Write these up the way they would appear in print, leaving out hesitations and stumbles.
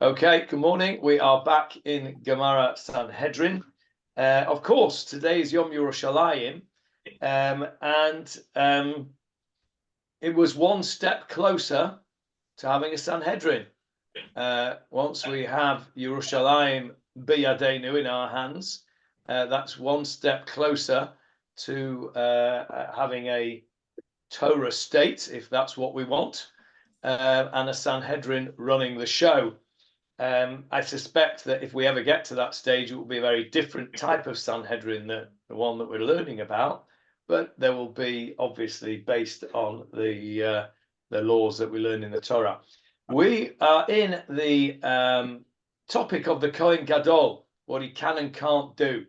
Okay, good morning. We are back in Gemarah Sanhedrin. Of course, today is Yom Yerushalayim, and it was one step closer to having a Sanhedrin. Once we have Yerushalayim biyadenu in our hands, that's one step closer to having a Torah state, if that's what we want, and a Sanhedrin running the show. I suspect that if we ever get to that stage, it will be a very different type of Sanhedrin than the one that we're learning about, but there will be obviously based on the laws that we learn in the Torah. We are in the topic of the Kohen Gadol, what he can and can't do.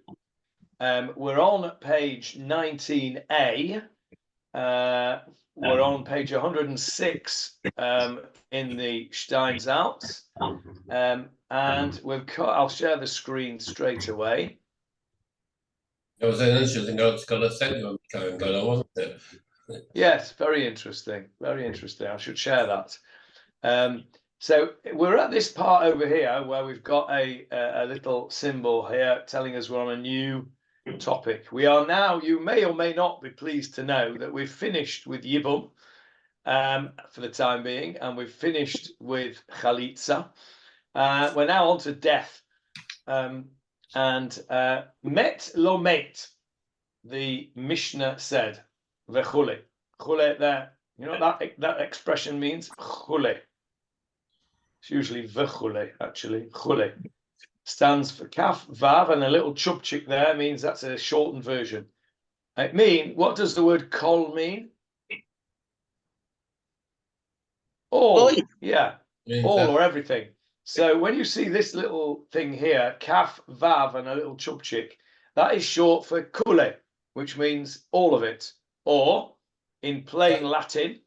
We're on page 19a. We're on page 106 in the Stein's Out, and I'll share the screen straight away. It was an interesting article I sent you on Kohen Gadol, wasn't it? Yes, very interesting. Very interesting. I should share that. So we're at this part over here where we've got a little symbol here telling us we're on a new topic. We are now, you may or may not be pleased to know that we've finished with Yibum for the time being, and we've finished with Chalitza. We're now on to death. Met lo met, the Mishnah said, vechule. Chule there, you know what that expression means? Chule. It's usually vechule, actually. Chule stands for kaf, vav, and a little chubchik there means that's a shortened version. What does the word kol mean? All, yeah, all or everything. So when you see this little thing here, kaf, vav, and a little chubchik, that is short for kule, which means all of it. Or, in plain Latin,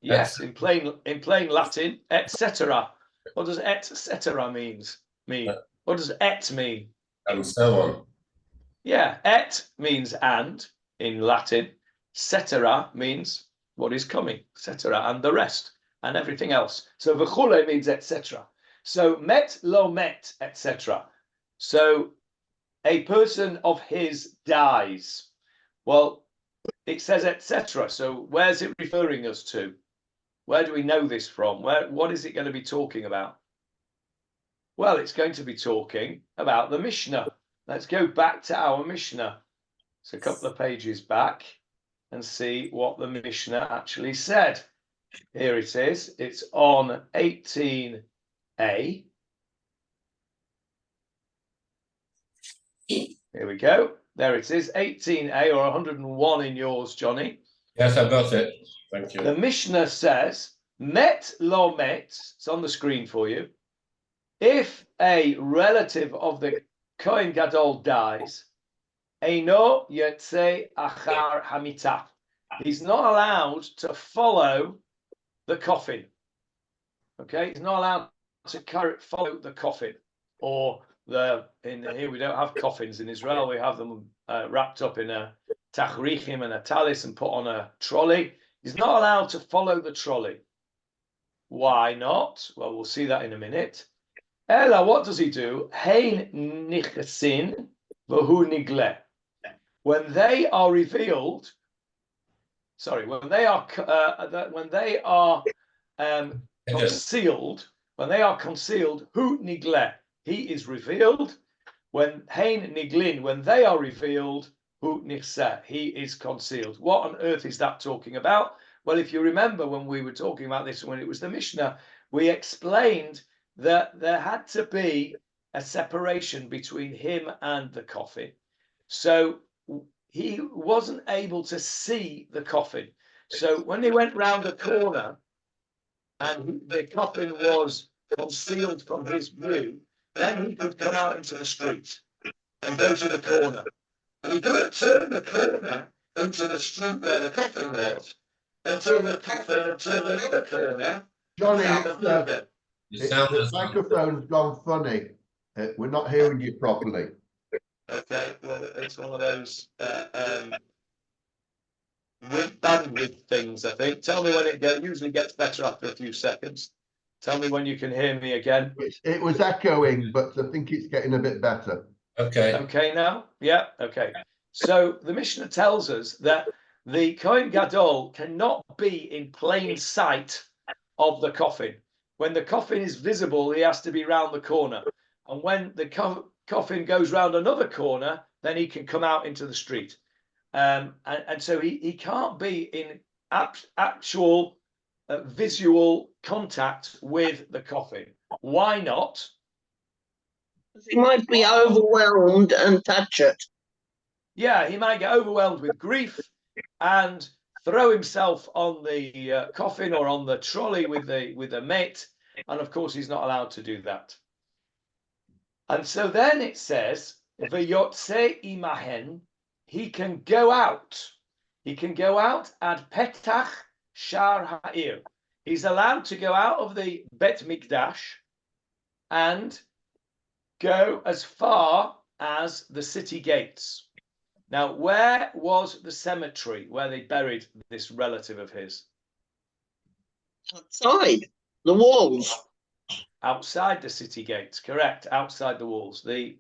yes, in plain Latin, etc. What does etc. mean? What does et mean? And so on. Yeah, et means and in Latin. Cetera means what is coming, etc. and the rest and everything else. So v'chule means etc. So met lo met, etc. So a person of his dies. Well, it says etc. So where's it referring us to? Where do we know this from? What is it going to be talking about? Well, it's going to be talking about the Mishnah. Let's go back to our Mishnah. It's a couple of pages back and see what the Mishnah actually said. Here it is. It's on 18a. Here we go. There it is, 18a or 101 in yours, Johnny. Yes, I've got it. Thank you. The Mishnah says, met lo met, it's on the screen for you. If a relative of the Kohen Gadol dies, Eino yetze achar hamita. He's not allowed to follow the coffin. Okay, he's not allowed to follow the coffin. Or here we don't have coffins in Israel. We have them wrapped up in a tachrichim and a talis and put on a trolley. He's not allowed to follow the trolley. Why not? Well, we'll see that in a minute. Ella, what does he do? Hein nichasin v'hu nigle. When they are revealed, when they are concealed, hu nigle, he is revealed. When hein niglin, when they are revealed, hu nichseh, he is concealed. What on earth is that talking about? Well, if you remember when we were talking about this, when it was the Mishnah, we explained that there had to be a separation between him and the coffin. So he wasn't able to see the coffin. So when he went round the corner and the coffin was concealed from his view, then he could come out into the street and go to the corner. And he couldn't turn the corner into the street where the coffin was until the coffin had turned another corner. Johnny, the microphone's gone funny. We're not hearing you properly. Okay, well, it's one of those bandwidth things, I think. Tell me when it usually gets better after a few seconds. Tell me when you can hear me again. It was echoing, but I think it's getting a bit better. Okay. Okay now? Yeah, okay. So the Mishnah tells us that the Kohen Gadol cannot be in plain sight of the coffin. When the coffin is visible, he has to be round the corner. And when the coffin goes round another corner, then he can come out into the street. And so he can't be in actual visual contact with the coffin. Why not? He might be overwhelmed and touch it. Yeah, he might get overwhelmed with grief and throw himself on the coffin or on the trolley with a mate, and of course he's not allowed to do that. And so then it says, "V'yotze imahen," he can go out. He can go out at petach shar ha'ir. He's allowed to go out of the Bet Mikdash and go as far as the city gates. Now, where was the cemetery where they buried this relative of his? Outside the walls. Outside the city gates, correct? Outside the walls. The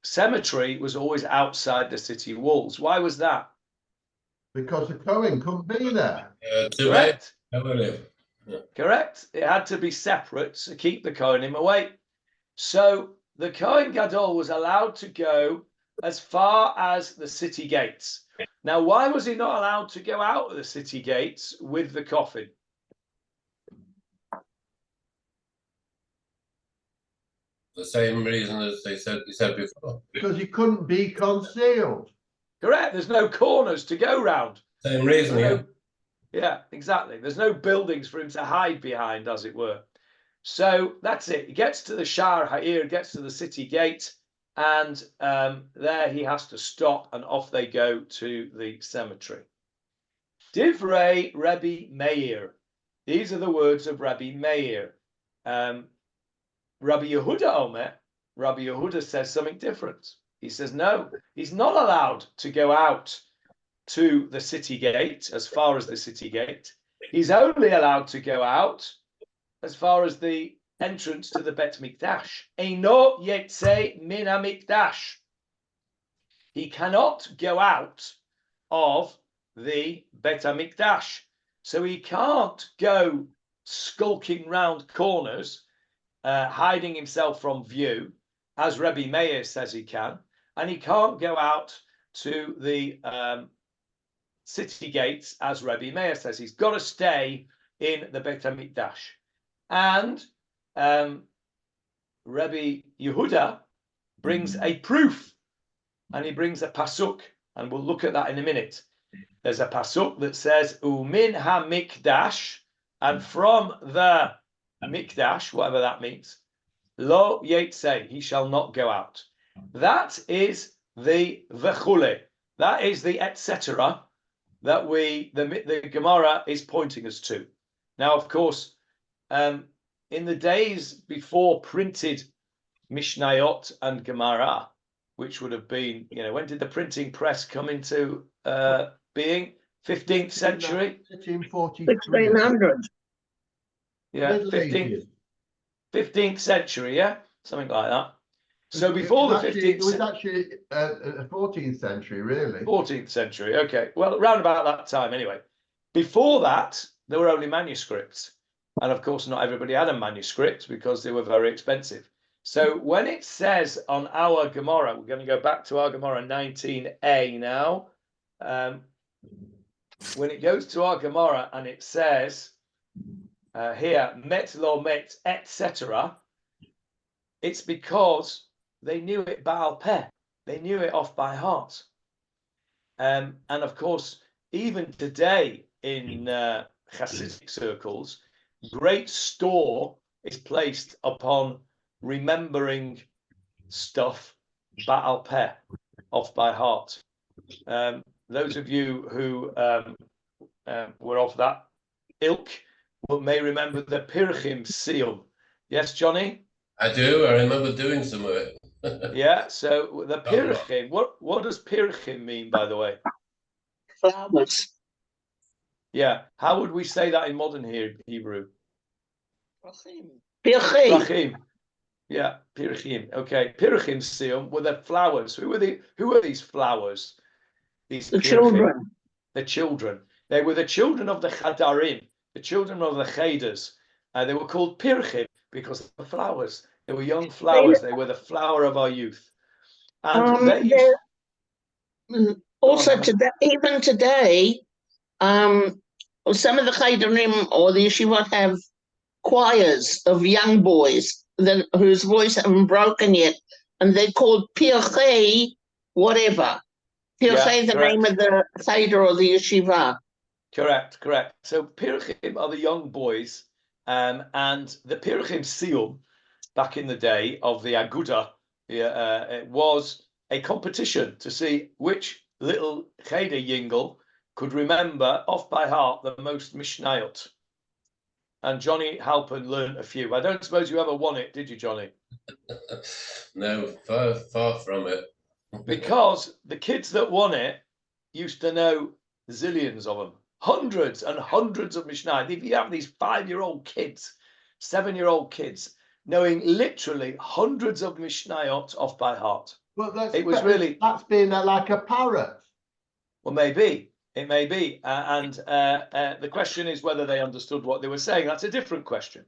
cemetery was always outside the city walls. Why was that? Because the Cohen couldn't be there. Correct. Yeah. Correct. It had to be separate to keep the Kohanim away. So the Kohen Gadol was allowed to go as far as the city gates. Now, why was he not allowed to go out of the city gates with the coffin? The same reason as you said before. Because he couldn't be concealed. Correct. There's no corners to go round. Same reason, yeah. Yeah, exactly. There's no buildings for him to hide behind, as it were. So that's it. He gets to the Shar Ha'ir, gets to the city gate, and there he has to stop, and off they go to the cemetery. Divrei Rabbi Meir. These are the words of Rabbi Meir. Rabbi Yehuda Omer, Rabbi Yehuda says something different. He says, no, he's not allowed to go out to the city gate, as far as the city gate. He's only allowed to go out as far as the entrance to the Bet Mikdash. Eino yetze min hamikdash. He cannot go out of the Bet Mikdash. So he can't go skulking round corners, hiding himself from view, as Rabbi Meir says he can, and he can't go out to the city gates, as Rabbi Meir says. He's got to stay in the Beit HaMikdash. And Rabbi Yehuda brings a proof, and he brings a pasuk, and we'll look at that in a minute. There's a pasuk that says, Umin HaMikdash, and from the Mikdash, whatever that means, Lo Yetze, he shall not go out. That is the vechule. That is the etc. that the Gemara is pointing us to. Now, of course, in the days before printed Mishnayot and Gemarah, which would have been, when did the printing press come into being? 15th century? 1600. Yeah, 15th century, yeah? Something like that. So before the 15th... It was actually 14th century, really. 14th century, okay. Well, around about that time, anyway. Before that, there were only manuscripts. And, of course, not everybody had a manuscript because they were very expensive. So when it says on our Gemara, we're going to go back to our Gemara 19a now. When it goes to our Gemara and it says... here, met lo met, etc. It's because they knew it Baal Peh. They knew it off by heart. And of course, even today in Hasidic circles, great store is placed upon remembering stuff Baal Peh, off by heart. Those of you who were of that ilk may remember the Pirchim seal. Yes, Johnny? I do. I remember doing some of it. Yeah, so the Pirchim, what does Pirchim mean, by the way? Flowers. Yeah, how would we say that in modern Hebrew? Pirchim. Yeah, Pirchim. Okay, Pirchim Siyum were the flowers. Who are these flowers? These The Pirchim. children. The children. They were the children of the Chadarim, the children of the Cheders. They were called Pirchim because they were flowers. They were young flowers. They were the flower of our youth. And they used... Also, today, even today, some of the Chaydarim or the yeshiva have choirs of young boys whose voice haven't broken yet, and they're called Pirchei whatever. Pirchei, the name of the Cheder or the yeshiva. Correct. So Pirchim are the young boys, and the Pirchim Siyum back in the day of the Aguda, it was a competition to see which little Cheder Yingle could remember off by heart the most Mishnayot. And Johnny Halpern learned a few. I don't suppose you ever won it, did you, Johnny? No, far from it. Because the kids that won it used to know zillions of them, hundreds and hundreds of Mishnayot. If you have these 5-year-old kids, 7-year-old kids, knowing literally hundreds of Mishnayot off by heart. Well, that's being like a parrot. Well, maybe. It may be. The question is whether they understood what they were saying. That's a different question.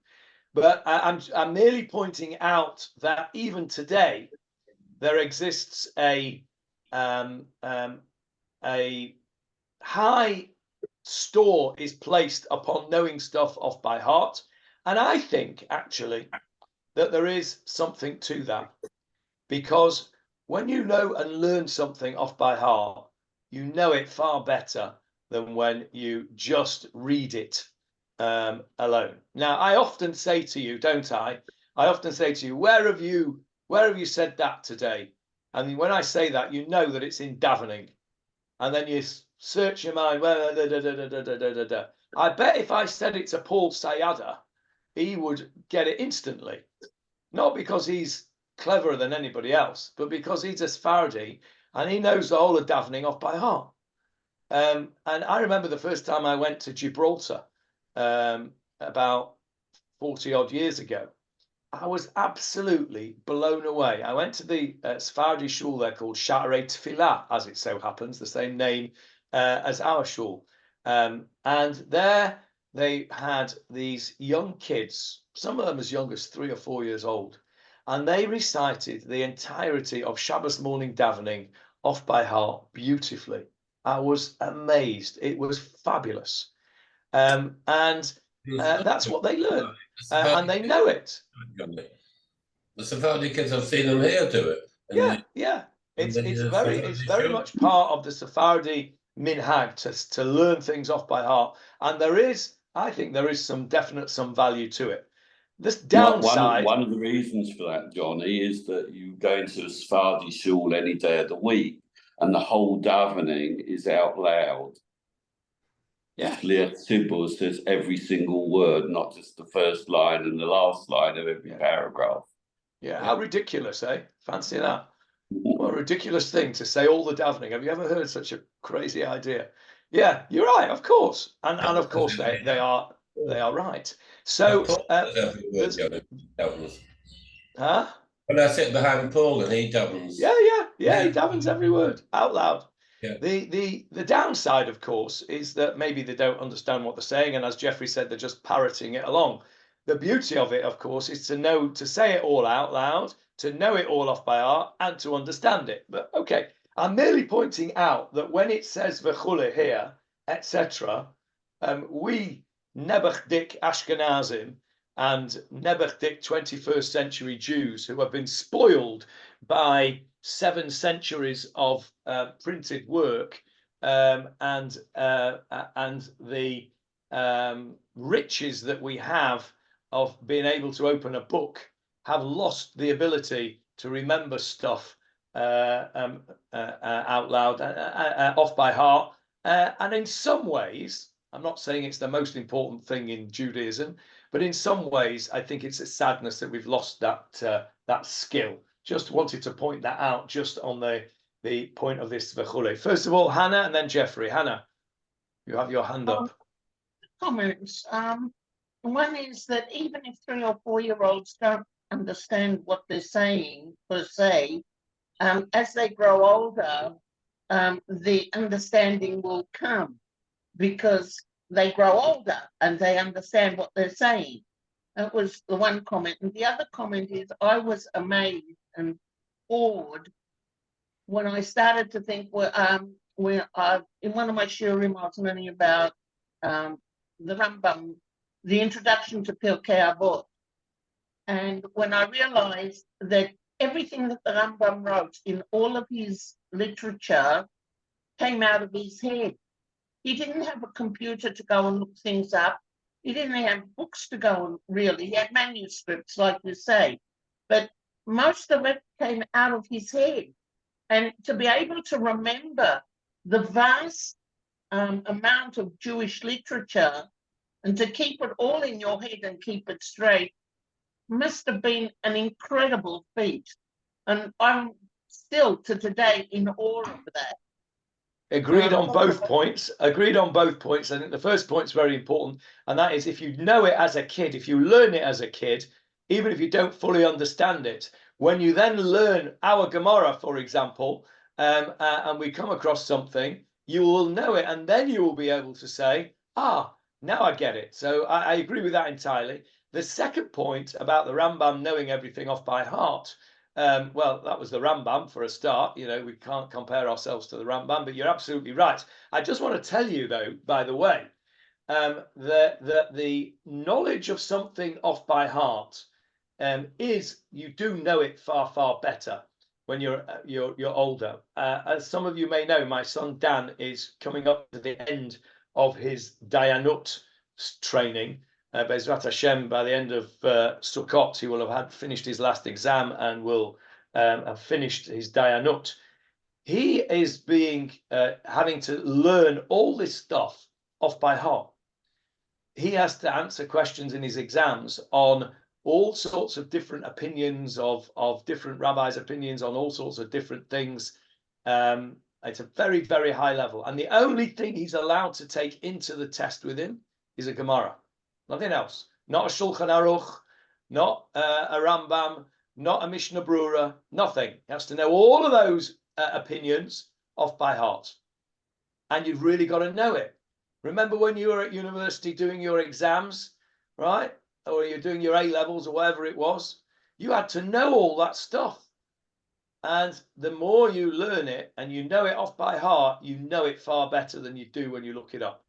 But I'm merely pointing out that even today, there exists a high store is placed upon knowing stuff off by heart. And I think, actually, that there is something to that. Because when you know and learn something off by heart, you know it far better than when you just read it alone. Now, I often say to you, don't I? I often say to you, where have you said that today? And when I say that, you know that it's in davening. And then you search your mind. I bet if I said it to Paul Sayada, he would get it instantly. Not because he's cleverer than anybody else, but because he's a Sephardi and he knows the whole of davening off by heart. And I remember the first time I went to Gibraltar about 40 odd years ago. I was absolutely blown away. I went to the Sephardi shul there called Sha'arei Tefillah, as it so happens, the same name as our shul. And there they had these young kids, some of them as young as 3 or 4 years old, and they recited the entirety of Shabbos morning davening off by heart beautifully. I was amazed. It was fabulous. And that's what they learn. And they know it. The Sephardi kids, I've seen them here do it. Yeah. It's very much part of the Sephardi minhag to learn things off by heart. And I think there is some value to it. This downside. One of the reasons for that, Johnny, is that you go into a Sephardi shul any day of the week, and the whole davening is out loud. Yeah. Shliach Tzibur says every single word, not just the first line and the last line of every paragraph. Yeah, how ridiculous, eh? Fancy that. What a ridiculous thing to say all the davening. Have you ever heard such a crazy idea? Yeah, you're right, of course. And of course they are right. So huh? When I sit behind Paul and he davens. Yeah, he davens every word out loud. Yeah. The downside, of course, is that maybe they don't understand what they're saying, and as Jeffrey said, they're just parroting it along. The beauty of it, of course, is to say it all out loud, to know it all off by heart, and to understand it. But okay, I'm merely pointing out that when it says v'chule here, etc., we Nebuchdik Ashkenazim and Nebuchdik 21st century Jews who have been spoiled by 7 centuries of printed work and the riches that we have of being able to open a book, have lost the ability to remember stuff out loud, off by heart. And in some ways, I'm not saying it's the most important thing in Judaism, but in some ways, I think it's a sadness that we've lost that skill. Just wanted to point that out just on the point of this v'chule. First of all, Hannah, and then Jeffrey. Hannah, you have your hand up. Comments. One is that even if 3 or 4-year-olds don't understand what they're saying per se, as they grow older, the understanding will come because they grow older and they understand what they're saying. That was the one comment. And the other comment is I was amazed and awed when I started to think, in one of my shiurim, I was learning about the Rambam, the introduction to Pirkei Avot. And when I realized that everything that the Rambam wrote in all of his literature came out of his head. He didn't have a computer to go and look things up. He didn't have books to go and really. He had manuscripts, like you say. But most of it came out of his head. And to be able to remember the vast amount of Jewish literature and to keep it all in your head and keep it straight must have been an incredible feat. And I'm still to today in awe of that. Agreed on both points. Agreed on both points. I think the first point is very important, and that is if you know it as a kid, if you learn it as a kid, even if you don't fully understand it, when you then learn our Gemarah, for example, and we come across something, you will know it, and then you will be able to say, now I get it. So I agree with that entirely. The second point about the Rambam knowing everything off by heart, well, that was the Rambam for a start. You know, we can't compare ourselves to the Rambam, but you're absolutely right. I just want to tell you, though, by the way, that the knowledge of something off by heart is you do know it far, far better when you're older. As some of you may know, my son Dan is coming up to the end of his Dayanut training. Bezrat Hashem, by the end of Sukkot, he will have finished his last exam and will have finished his Dayanut. He is having to learn all this stuff off by heart. He has to answer questions in his exams on all sorts of different opinions of different rabbis' opinions on all sorts of different things. It's a very, very high level. And the only thing he's allowed to take into the test with him is a Gemarah. Nothing else. Not a Shulchan Aruch, not a Rambam, not a Mishnah Brura, nothing. He has to know all of those opinions off by heart. And you've really got to know it. Remember when you were at university doing your exams, right? Or you're doing your A-levels or whatever it was? You had to know all that stuff. And the more you learn it and you know it off by heart, you know it far better than you do when you look it up.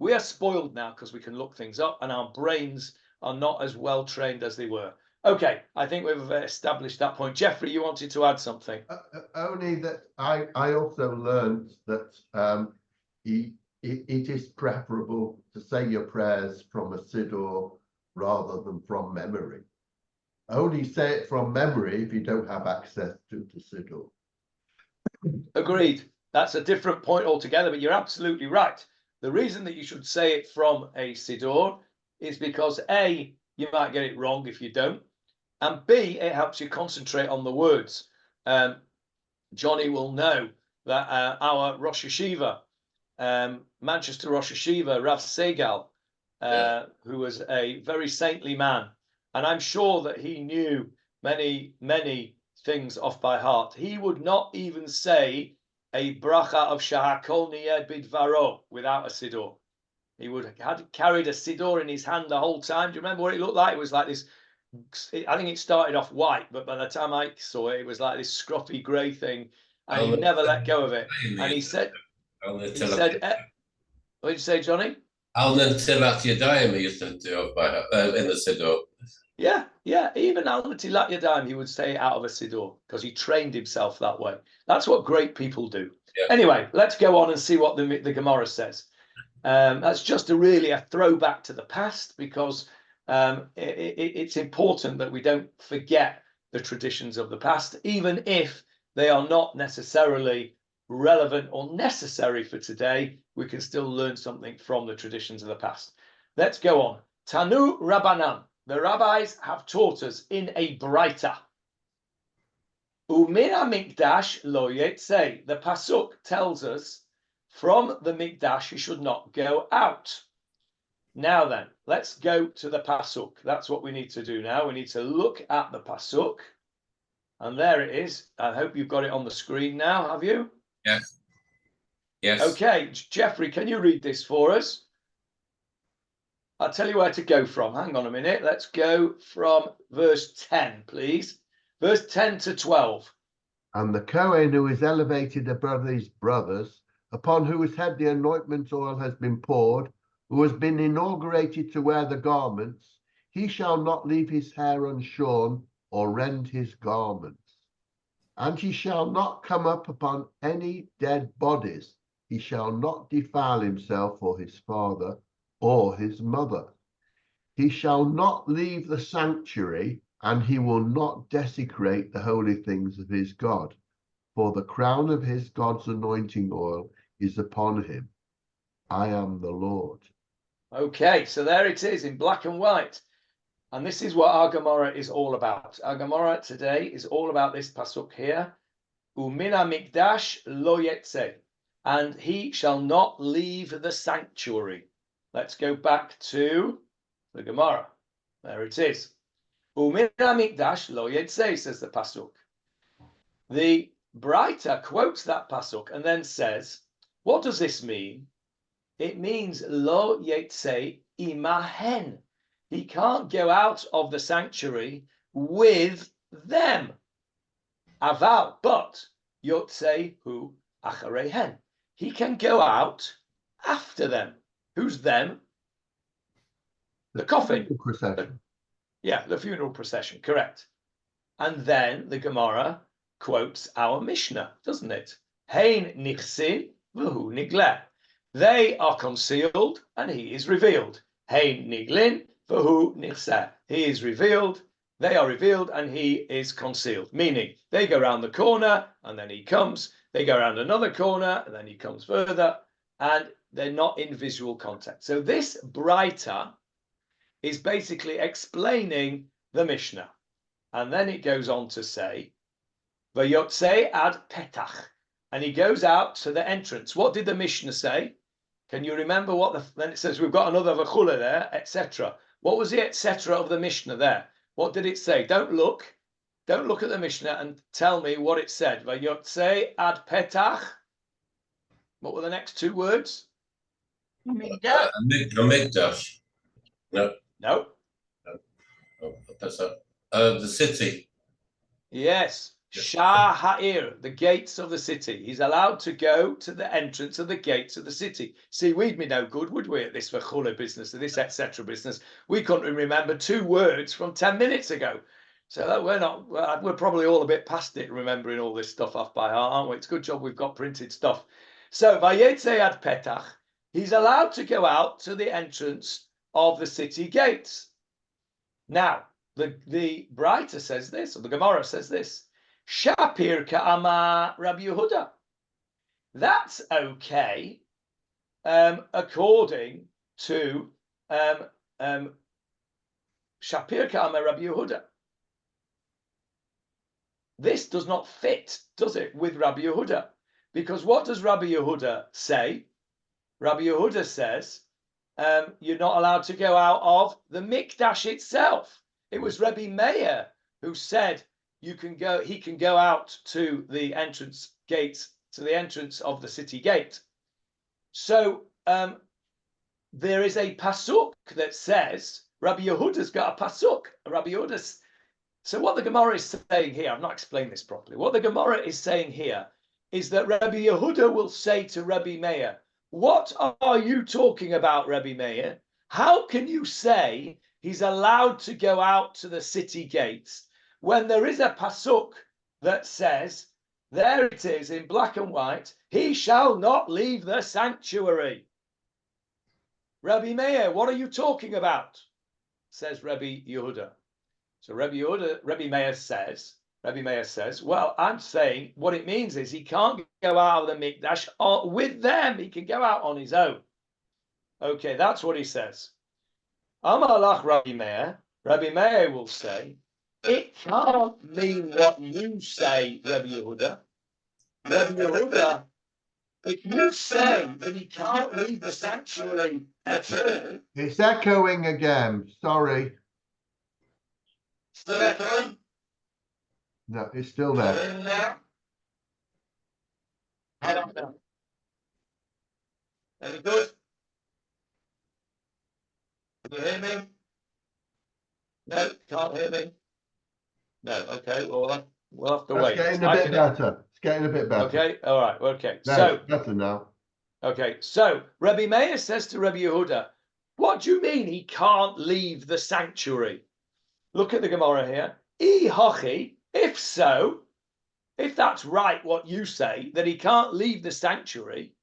We are spoiled now because we can look things up and our brains are not as well trained as they were. Okay, I think we've established that point. Jeffrey, you wanted to add something? Only that I also learned that it is preferable to say your prayers from a siddur rather than from memory. Only say it from memory if you don't have access to the siddur. Agreed. That's a different point altogether, but you're absolutely right. The reason that you should say it from a siddur is because A, you might get it wrong if you don't, and B, it helps you concentrate on the words. Johnny will know that our Rosh Yeshiva, Manchester Rosh Yeshiva, Rav Segal, who was a very saintly man, and I'm sure that he knew many, many things off by heart. He would not even say a bracha of Shahakol Niyeh Bidvaro without a siddur. He would have carried a siddur in his hand the whole time. Do you remember what it looked like? It was like this, I think it started off white, but by the time I saw it, it was like this scruffy grey thing, and he never let go of it. And he said, what did you say, Johnny? Al Natilat Yadayim he used to do in the siddur. Yeah, even Al Natilat Yadayim he would say it out of a siddur because he trained himself that way. That's what great people do. Yeah. Anyway, let's go on and see what the Gemarah says. That's just really a throwback to the past because it's important that we don't forget the traditions of the past, even if they are not necessarily relevant or necessary for today. We can still learn something from the traditions of the past. Let's go on. Tanu Rabbanan. The rabbis have taught us in a Braita. Umin HaMikdash lo yetzeh. The pasuk tells us from the Mikdash you should not go out. Now then, let's go to the pasuk. That's what we need to do now. We need to look at the pasuk. And there it is. I hope you've got it on the screen now, have you? Yes. Yes. Okay, Jeffrey, can you read this for us? I'll tell you where to go from. Hang on a minute. Let's go from verse 10, please. Verse 10 to 12. And the Kohen who is elevated above his brothers, upon whose head the anointment oil has been poured, who has been inaugurated to wear the garments, he shall not leave his hair unshorn or rend his garments. And he shall not come up upon any dead bodies. He shall not defile himself or his father or his mother. He shall not leave the sanctuary, and he will not desecrate the holy things of his God. For the crown of his God's anointing oil is upon him. I am the Lord. Okay, so there it is in black and white. And this is what our Gemarah is all about. Our Gemarah today is all about this pasuk here. Umina mikdash lo yetze. And he shall not leave the sanctuary. Let's go back to the Gemarah. There it is. Umina mikdash lo yetze, says the pasuk. The Breita quotes that pasuk and then says, what does this mean? It means lo yetze imahen. He can't go out of the sanctuary with them. Aval, but yotze hu acharehen. He can go out after them. Who's them? The coffin. Procession. Yeah, the funeral procession, correct. And then the Gemarah quotes our Mishnah, doesn't it? Hein nichsin v'hu nigleh. They are concealed and he is revealed. Hein niglin v'hu nichseh. He is revealed, they are revealed, and he is concealed. Meaning, they go around the corner and then he comes. They go around another corner and then he comes further, and they're not in visual contact. So this Breita is basically explaining the Mishnah. And then it goes on to say, Vayotze ad petach. And he goes out to the entrance. What did the Mishnah say? Can you remember what then it says? We've got another v'chula there, etc. What was the etc. of the Mishnah there? What did it say? Don't look at the Mishnah and tell me what it said. Vayotze ad petach. What were the next two words? Mikdash. No. No. Oh, that's the city. Yes. Shah Ha'ir, the gates of the city. He's allowed to go to the entrance of the gates of the city. See, we'd be no good, would we, at this v'chula business, at this etc. business? We couldn't remember two words from 10 minutes ago. So we're probably all a bit past it, remembering all this stuff off by heart, aren't we? It's a good job we've got printed stuff. So, Vayetze ad petach, he's allowed to go out to the entrance of the city gates. Now, the Breita says this, or the Gemarah says this. Shapir ka'ama Rabbi Yehuda. That's okay, according to Shapir ka'ama Rabbi Yehuda. This does not fit, does it, with Rabbi Yehuda? Because what does Rabbi Yehuda say? Rabbi Yehuda says, you're not allowed to go out of the Mikdash itself. It was Rabbi Meir who said, he can go out to the entrance gates, to the entrance of the city gate. So there is a pasuk that says, Rabbi Yehuda's got a pasuk. Rabbi Yehuda's. So what the Gemarah is saying here, I've not explained this properly. What the Gemarah is saying here is that Rabbi Yehuda will say to Rabbi Meir, what are you talking about, Rabbi Meir? How can you say he's allowed to go out to the city gates when there is a pasuk that says, there it is in black and white, he shall not leave the sanctuary? Rabbi Meir, what are you talking about? Says Rabbi Yehuda. So Rabbi Meir says, well, I'm saying what it means is he can't go out of the Mikdash with them. He can go out on his own. Okay, that's what he says. Amar lach Rabbi Meir. Rabbi Meir will say, it can't mean what you say, Rabbi Yehuda. Rabbi Yehuda if you say that he can't leave the sanctuary at all, It's echoing again. Sorry. still echoing? No, it's still there. Now? I don't know. Any good? Can you hear me? No, can't hear me. No, okay, well, we'll have to It's wait. getting a bit better. It's getting a bit better. Okay, all right, okay. No, So, it's better now. okay, so Rabbi Meir says to Rabbi Yehuda, what do you mean he can't leave the sanctuary? Look at the Gemara here. If so, if that's right, what you say, that he can't leave the sanctuary,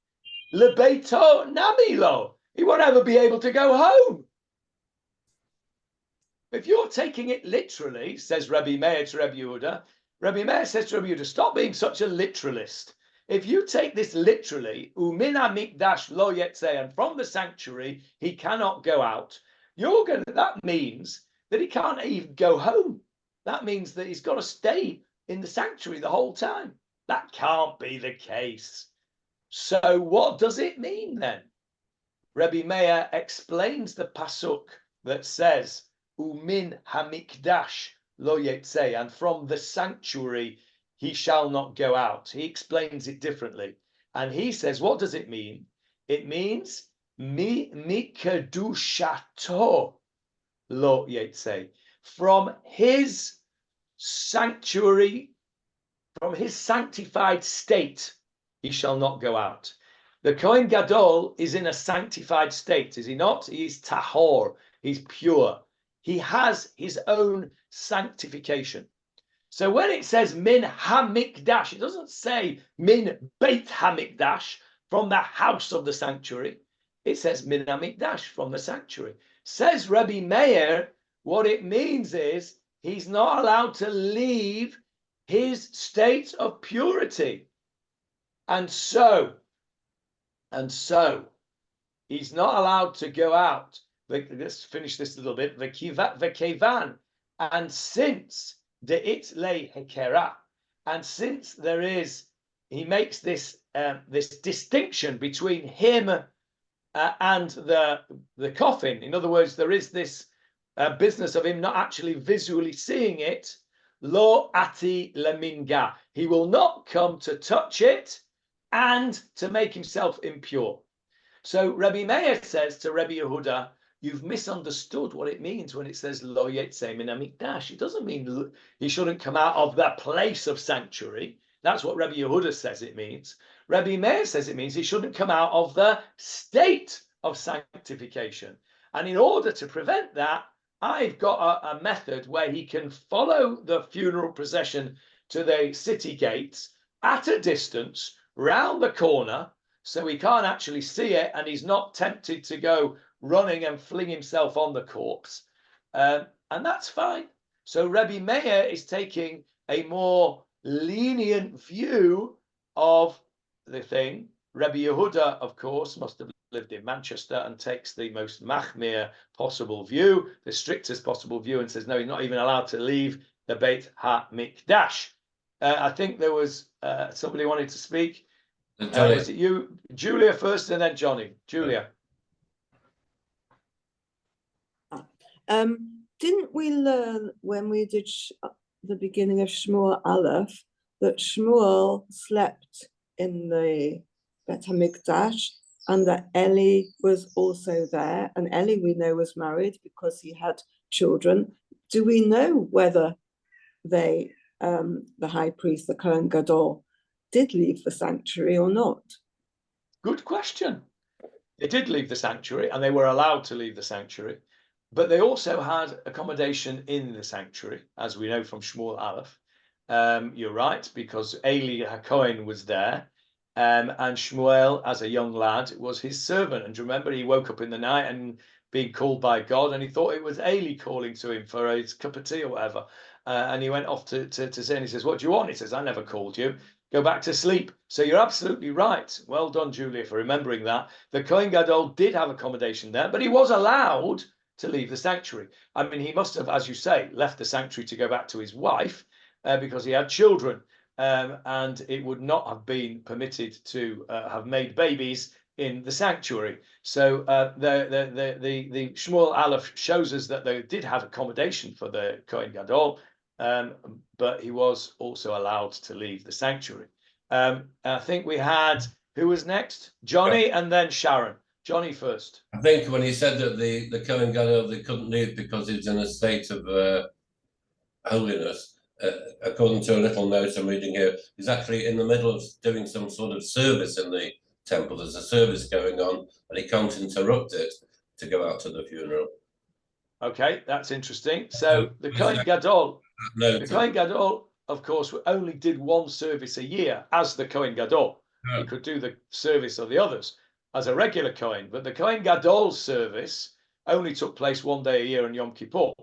lebeito namilo, he won't ever be able to go home. If you're taking it literally, says Rabbi Meir to Rabbi Yehuda, Rabbi Meir says to Rabbi Yehuda, stop being such a literalist. If you take this literally, umin hamikdash lo yetzeh, and from the sanctuary he cannot go out, that means that he can't even go home. That means that he's got to stay in the sanctuary the whole time. That can't be the case. So what does it mean then? Rabbi Meir explains the pasuk that says, umin hamikdash lo yetzeh, and from the sanctuary he shall not go out. He explains it differently. And he says, what does it mean? It means mikadushato lo yetzeh, from his sanctuary, from his sanctified state, he shall not go out. The Kohen Gadol is in a sanctified state, is he not? He's tahor, he's pure. He has his own sanctification. So when it says min hamikdash, it doesn't say min beit hamikdash, from the house of the sanctuary. It says min hamikdash, from the sanctuary. Says Rabbi Meir, what it means is he's not allowed to leave his state of purity. And so he's not allowed to go out. Let's finish this a little bit. V'kevan, and since de'it le hekera, and since there is, he makes this this distinction between him and the coffin. In other words, there is this business of him not actually visually seeing it. Lo ati leminga, he will not come to touch it and to make himself impure. So Rabbi Meir says to Rabbi Yehuda, you've misunderstood what it means when it says lo yetzeh min hamikdash. It doesn't mean he shouldn't come out of the place of sanctuary. That's what Rabbi Yehuda says it means. Rabbi Meir says it means he shouldn't come out of the state of sanctification. And in order to prevent that, I've got a method where he can follow the funeral procession to the city gates at a distance, round the corner, so he can't actually see it, and he's not tempted to go running and fling himself on the corpse. And that's fine. So Rabbi Meir is taking a more lenient view of the thing. Rabbi Yehuda, of course, must have lived in Manchester and takes the most machmir possible view, the strictest possible view, and says, no, he's not even allowed to leave the Beit HaMikdash. I think there was somebody wanted to speak. Was it you, Julia, first, and then Johnny? Julia. Didn't we learn when we did the beginning of Shmuel Aleph that Shmuel slept in the Beit HaMikdash and that Eli was also there, and Eli we know was married because he had children. Do we know whether they, the high priest, the Kohen Gadol, did leave the sanctuary or not? Good question. They did leave the sanctuary, and they were allowed to leave the sanctuary, but they also had accommodation in the sanctuary, as we know from Shmuel Aleph. You're right, because Eli HaKohen was there, and Shmuel, as a young lad, was his servant. And remember, he woke up in the night and being called by God, and he thought it was Eli calling to him for his cup of tea or whatever. And he went off to say, and he says, what do you want? He says, I never called you. Go back to sleep. So you're absolutely right. Well done, Julia, for remembering that. The Kohen Gadol did have accommodation there, but he was allowed to leave the sanctuary. I mean, he must have, as you say, left the sanctuary to go back to his wife because he had children. and it would not have been permitted to have made babies in the sanctuary. So the Shmuel Aleph shows us that they did have accommodation for the Kohen Gadol, but he was also allowed to leave the sanctuary. I think we had, who was next? Johnny and then Sharon. Johnny first. I think when he said that the Kohen Gadol, they couldn't leave because he was in a state of holiness, according to a little note I'm reading here, he's actually in the middle of doing some sort of service in the temple. There's a service going on and he can't interrupt it to go out to the funeral. Okay, that's interesting. So the Kohen Gadol, of course, only did one service a year as the Kohen Gadol. Yeah. He could do the service of the others as a regular Kohen, but the Kohen Gadol's service only took place one day a year on Yom Kippur.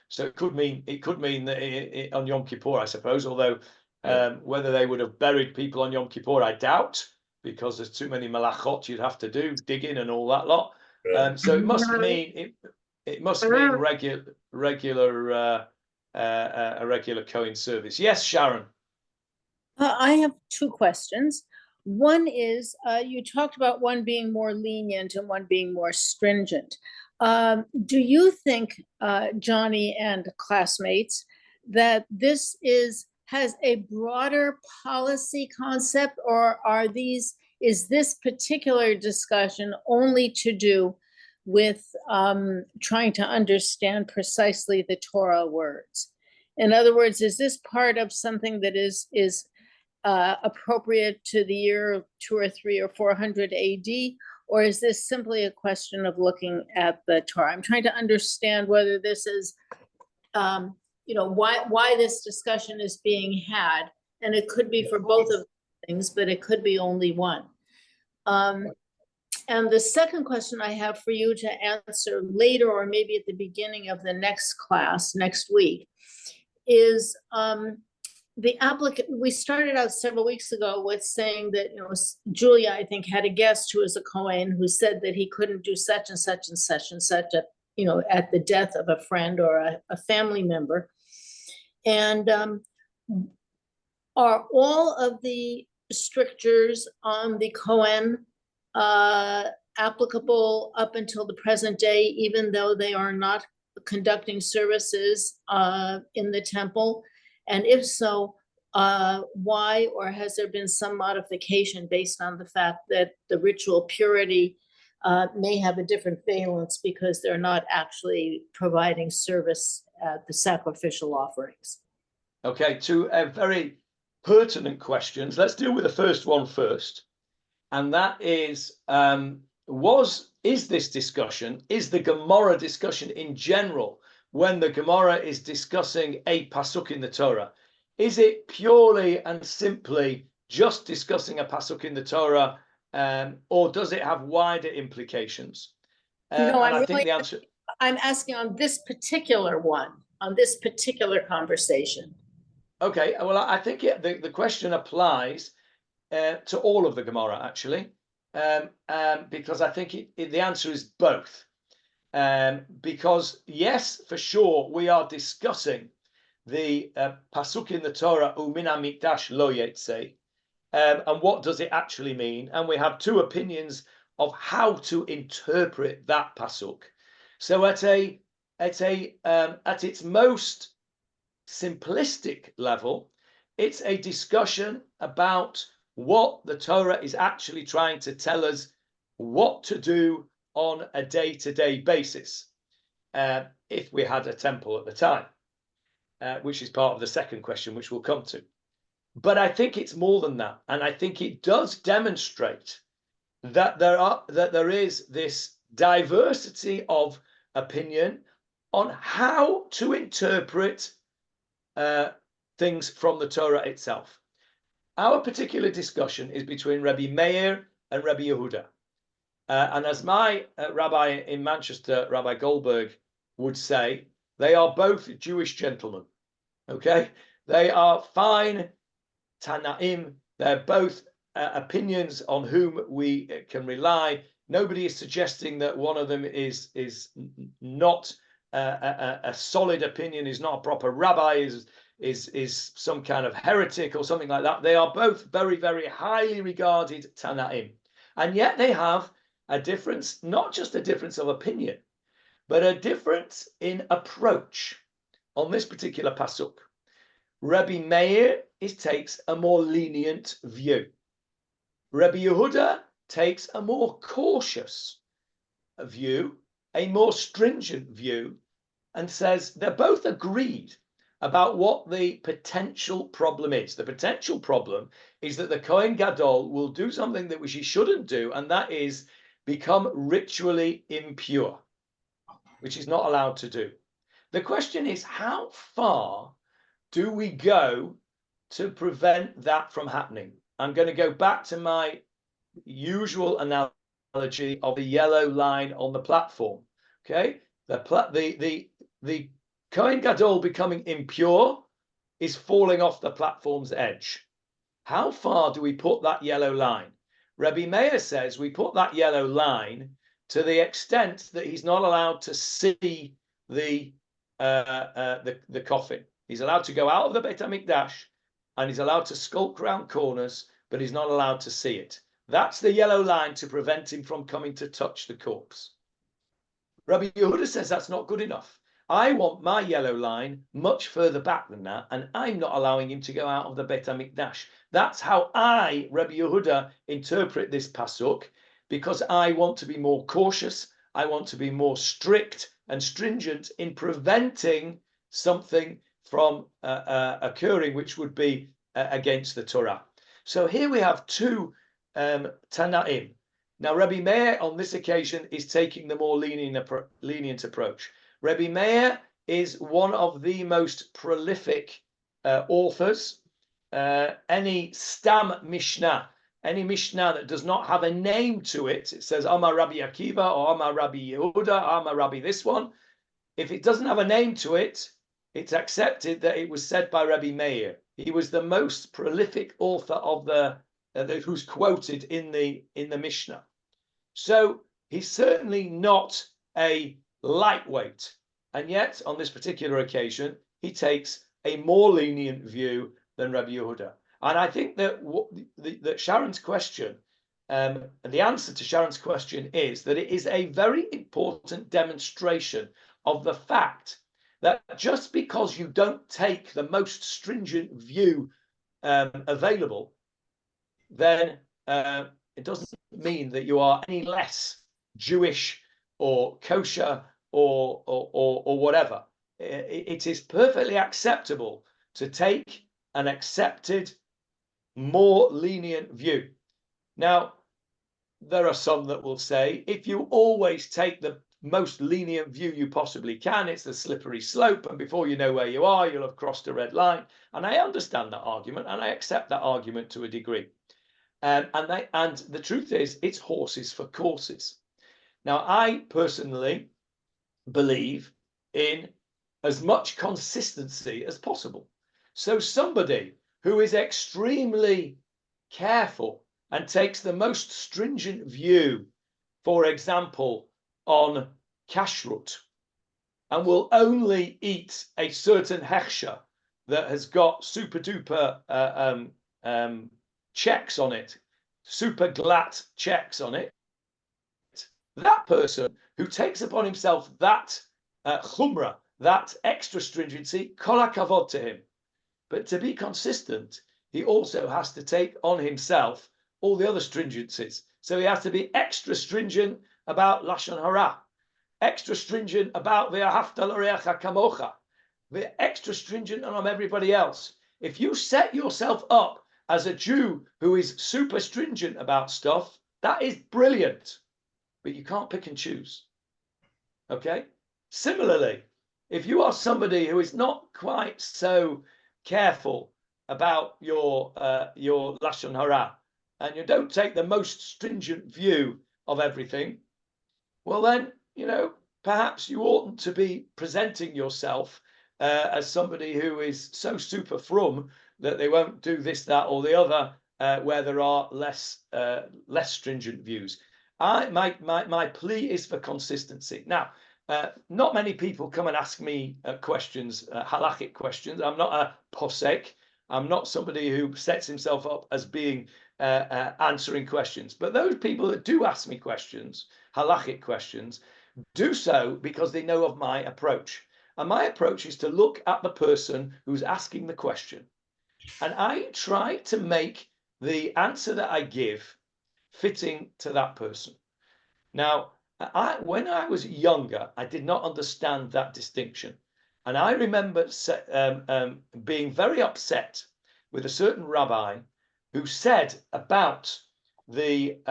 So it could mean that on Yom Kippur, I suppose, although whether they would have buried people on Yom Kippur, I doubt, because there's too many malachot you'd have to do, digging and all that lot. So it must mean it must mean a regular Kohen service. Yes, Sharon. I have two questions. One is, you talked about one being more lenient and one being more stringent. Do you think, Johnny and classmates, that this has a broader policy concept, or is this particular discussion only to do with trying to understand precisely the Torah words? In other words, is this part of something that is appropriate to the year 200 or 300 or 400 AD, or is this simply a question of looking at the Torah? I'm trying to understand whether this is, why this discussion is being had, and it could be for both of things, but it could be only one. And the second question I have for you to answer later, or maybe at the beginning of the next class next week, is the applicant. We started out several weeks ago with saying that, Julia, I think, had a guest who was a Kohen who said that he couldn't do such and such and such and such at the death of a friend or a family member. And are all of the strictures on the Kohen applicable up until the present day, even though they are not conducting services in the temple? And if so, why, or has there been some modification based on the fact that the ritual purity may have a different valence because they're not actually providing service at the sacrificial offerings? Okay, two very pertinent questions. Let's deal with the first one first. And that is, is this discussion, is the Gemarah discussion in general, when the Gemarah is discussing a pasuk in the Torah, is it purely and simply just discussing a pasuk in the Torah, or does it have wider implications? I'm asking on this particular one, on this particular conversation. Okay, well, I think the question applies to all of the Gemarah, actually, because I think the answer is both. Because yes, for sure, we are discussing the pasuk in the Torah, Umin HaMikdash lo yetze, and what does it actually mean? And we have two opinions of how to interpret that pasuk. So at its most simplistic level, it's a discussion about what the Torah is actually trying to tell us what to do on a day-to-day basis, if we had a temple at the time, which is part of the second question, which we'll come to. But I think it's more than that, and I think it does demonstrate that there is this diversity of opinion on how to interpret things from the Torah itself. Our particular discussion is between Rabbi Meir and Rabbi Yehuda. And as my rabbi in Manchester, Rabbi Goldberg, would say, they are both Jewish gentlemen. Okay? They are fine Tanaim. They're both opinions on whom we can rely. Nobody is suggesting that one of them is not a solid opinion, is not a proper rabbi, is some kind of heretic or something like that. They are both very, very highly regarded Tanaim. And yet they have a difference, not just a difference of opinion, but a difference in approach on this particular pasuk. Rabbi Meir takes a more lenient view. Rabbi Yehuda takes a more cautious view, a more stringent view, and says they're both agreed about what the potential problem is. The potential problem is that the Kohen Gadol will do something that he shouldn't do, and that is become ritually impure, which he's not allowed to do. The question is, how far do we go to prevent that from happening? I'm going to go back to my usual analogy of the yellow line on the platform. Okay, the Kohen Gadol becoming impure is falling off the platform's edge. How far do we put that yellow line? Rabbi Meir says we put that yellow line to the extent that he's not allowed to see the coffin. He's allowed to go out of the Beit HaMikdash and he's allowed to skulk round corners, but he's not allowed to see it. That's the yellow line to prevent him from coming to touch the corpse. Rabbi Yehuda says that's not good enough. I want my yellow line much further back than that, and I'm not allowing him to go out of the Beit HaMikdash. That's how I, Rabbi Yehuda, interpret this pasuk, because I want to be more cautious. I want to be more strict and stringent in preventing something from occurring which would be against the Torah. So here we have two Tanaim. Now, Rabbi Meir on this occasion is taking the more lenient approach. Rabbi Meir is one of the most prolific authors. Any Stam Mishnah, any Mishnah that does not have a name to it, it says Amar Rabbi Akiva or Amar Rabbi Yehuda, Amar Rabbi this one. If it doesn't have a name to it, it's accepted that it was said by Rabbi Meir. He was the most prolific author of who's quoted in the Mishnah. So he's certainly not a lightweight, and yet on this particular occasion he takes a more lenient view than Rabbi Yehuda. And I think that that Sharon's question, and the answer to Sharon's question is that it is a very important demonstration of the fact that just because you don't take the most stringent view available, then it doesn't mean that you are any less Jewish or kosher or whatever. It is perfectly acceptable to take an accepted, more lenient view. Now, there are some that will say, if you always take the most lenient view you possibly can, it's the slippery slope, and before you know where you are, you'll have crossed a red line. And I understand that argument, and I accept that argument to a degree. And the truth is, it's horses for courses. Now, I personally believe in as much consistency as possible. So somebody who is extremely careful and takes the most stringent view, for example, on kashrut, and will only eat a certain hechsher that has got super duper checks on it, super glatt checks on it, that person who takes upon himself that chumrah, that extra stringency, kol hakavod to him. But to be consistent, he also has to take on himself all the other stringencies. So he has to be extra stringent about lashon hara, extra stringent about ve'ahavta l'reacha kamocha, extra stringent on everybody else. If you set yourself up as a Jew who is super stringent about stuff, that is brilliant, but you can't pick and choose. Okay? Similarly, if you are somebody who is not quite so careful about your lashon hara, and you don't take the most stringent view of everything, well then, perhaps you oughtn't to be presenting yourself as somebody who is so super frum that they won't do this, that, or the other, where there are less stringent views. My plea is for consistency. Now, not many people come and ask me questions, halachic questions. I'm not a posek. I'm not somebody who sets himself up as being answering questions. But those people that do ask me questions, halachic questions, do so because they know of my approach. And my approach is to look at the person who's asking the question. And I try to make the answer that I give fitting to that person. Now, when I was younger, I did not understand that distinction. And I remember being very upset with a certain rabbi who said about and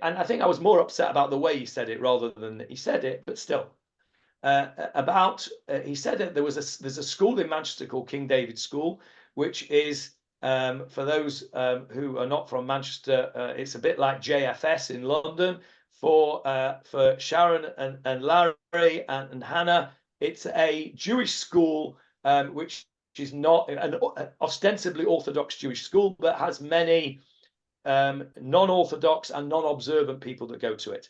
I think I was more upset about the way he said it rather than he said it, but still. He said that there's a school in Manchester called King David School, which is for those who are not from Manchester, it's a bit like JFS in London. For Sharon and Larry and Hannah, it's a Jewish school which is not an ostensibly Orthodox Jewish school, but has many non-Orthodox and non-observant people that go to it.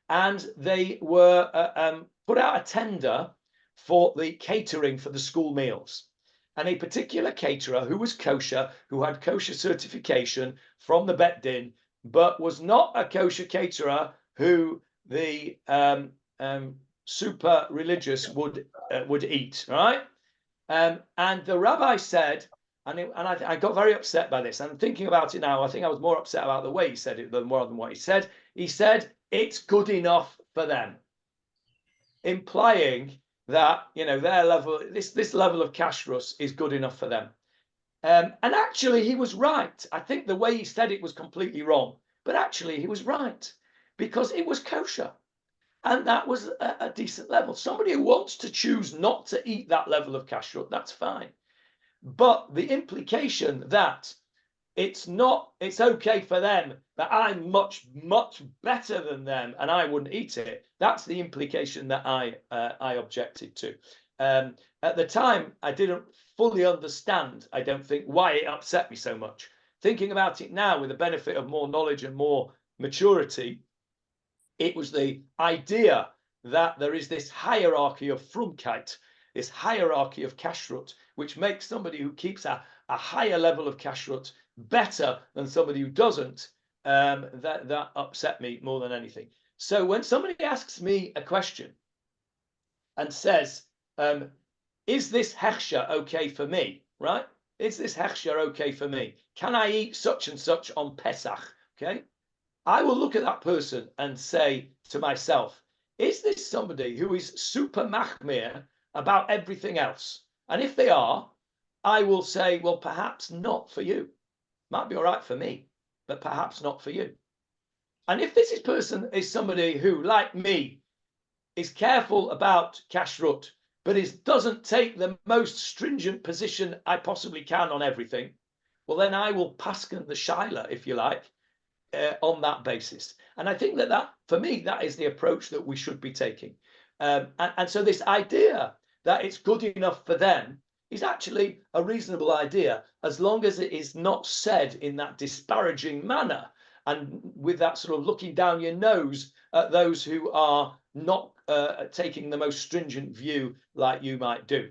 And they were put out a tender for the catering for the school meals. And a particular caterer who was kosher, who had kosher certification from the Bet Din, but was not a kosher caterer who the super religious would eat, right? And the rabbi said, I got very upset by this. I'm thinking about it now. I think I was more upset about the way he said it than more than what he said. He said, it's good enough for them, implying that, you know, their level, this level of kashrus is good enough for them. And actually, he was right. I think the way he said it was completely wrong, but actually he was right because it was kosher. And that was a decent level. Somebody who wants to choose not to eat that level of kashrut, that's fine. But the implication that it's okay for them, that I'm much better than them and I wouldn't eat it, that's the implication that I objected to. At the time, I didn't fully understand, I don't think, why it upset me so much. Thinking about it now with the benefit of more knowledge and more maturity, it was the idea that there is this hierarchy of frumkeit, this hierarchy of kashrut, which makes somebody who keeps a higher level of kashrut better than somebody who doesn't. That upset me more than anything. So when somebody asks me a question and says, is this hechsher okay for me, right? Is this hechsher okay for me? Can I eat such and such on Pesach, okay? I will look at that person and say to myself, is this somebody who is super machmir about everything else? And if they are, I will say, well, perhaps not for you. Might be all right for me, but perhaps not for you. And if this person is somebody who, like me, is careful about kashrut, but doesn't take the most stringent position I possibly can on everything, well, then I will paskin the shaila, if you like, on that basis. And I think that for me, that is the approach that we should be taking. And so this idea that it's good enough for them is actually a reasonable idea, as long as it is not said in that disparaging manner and with that sort of looking down your nose at those who are not taking the most stringent view like you might do.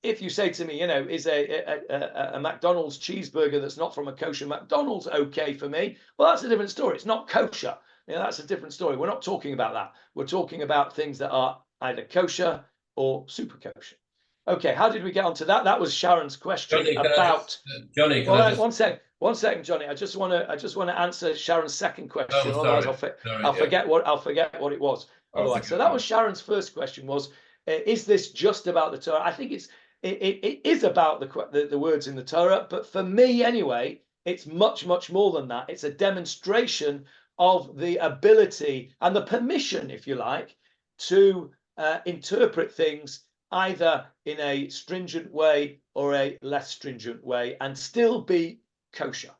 If you say to me, you know, is a McDonald's cheeseburger that's not from a kosher McDonald's okay for me? Well, that's a different story. It's not kosher. You know, that's a different story. We're not talking about that. We're talking about things that are either kosher or super kosher. Okay, how did we get onto that? That was Sharon's question about. Johnny, One second, Johnny. I just want to answer Sharon's second question. Oh, otherwise, I'll forget what it was. Otherwise, so that was Sharon's first question. Was is this just about the Torah? I think it is about the words in the Torah, but for me anyway, it's much more than that. It's a demonstration of the ability and the permission, if you like, to interpret things either in a stringent way or a less stringent way and still be kosher.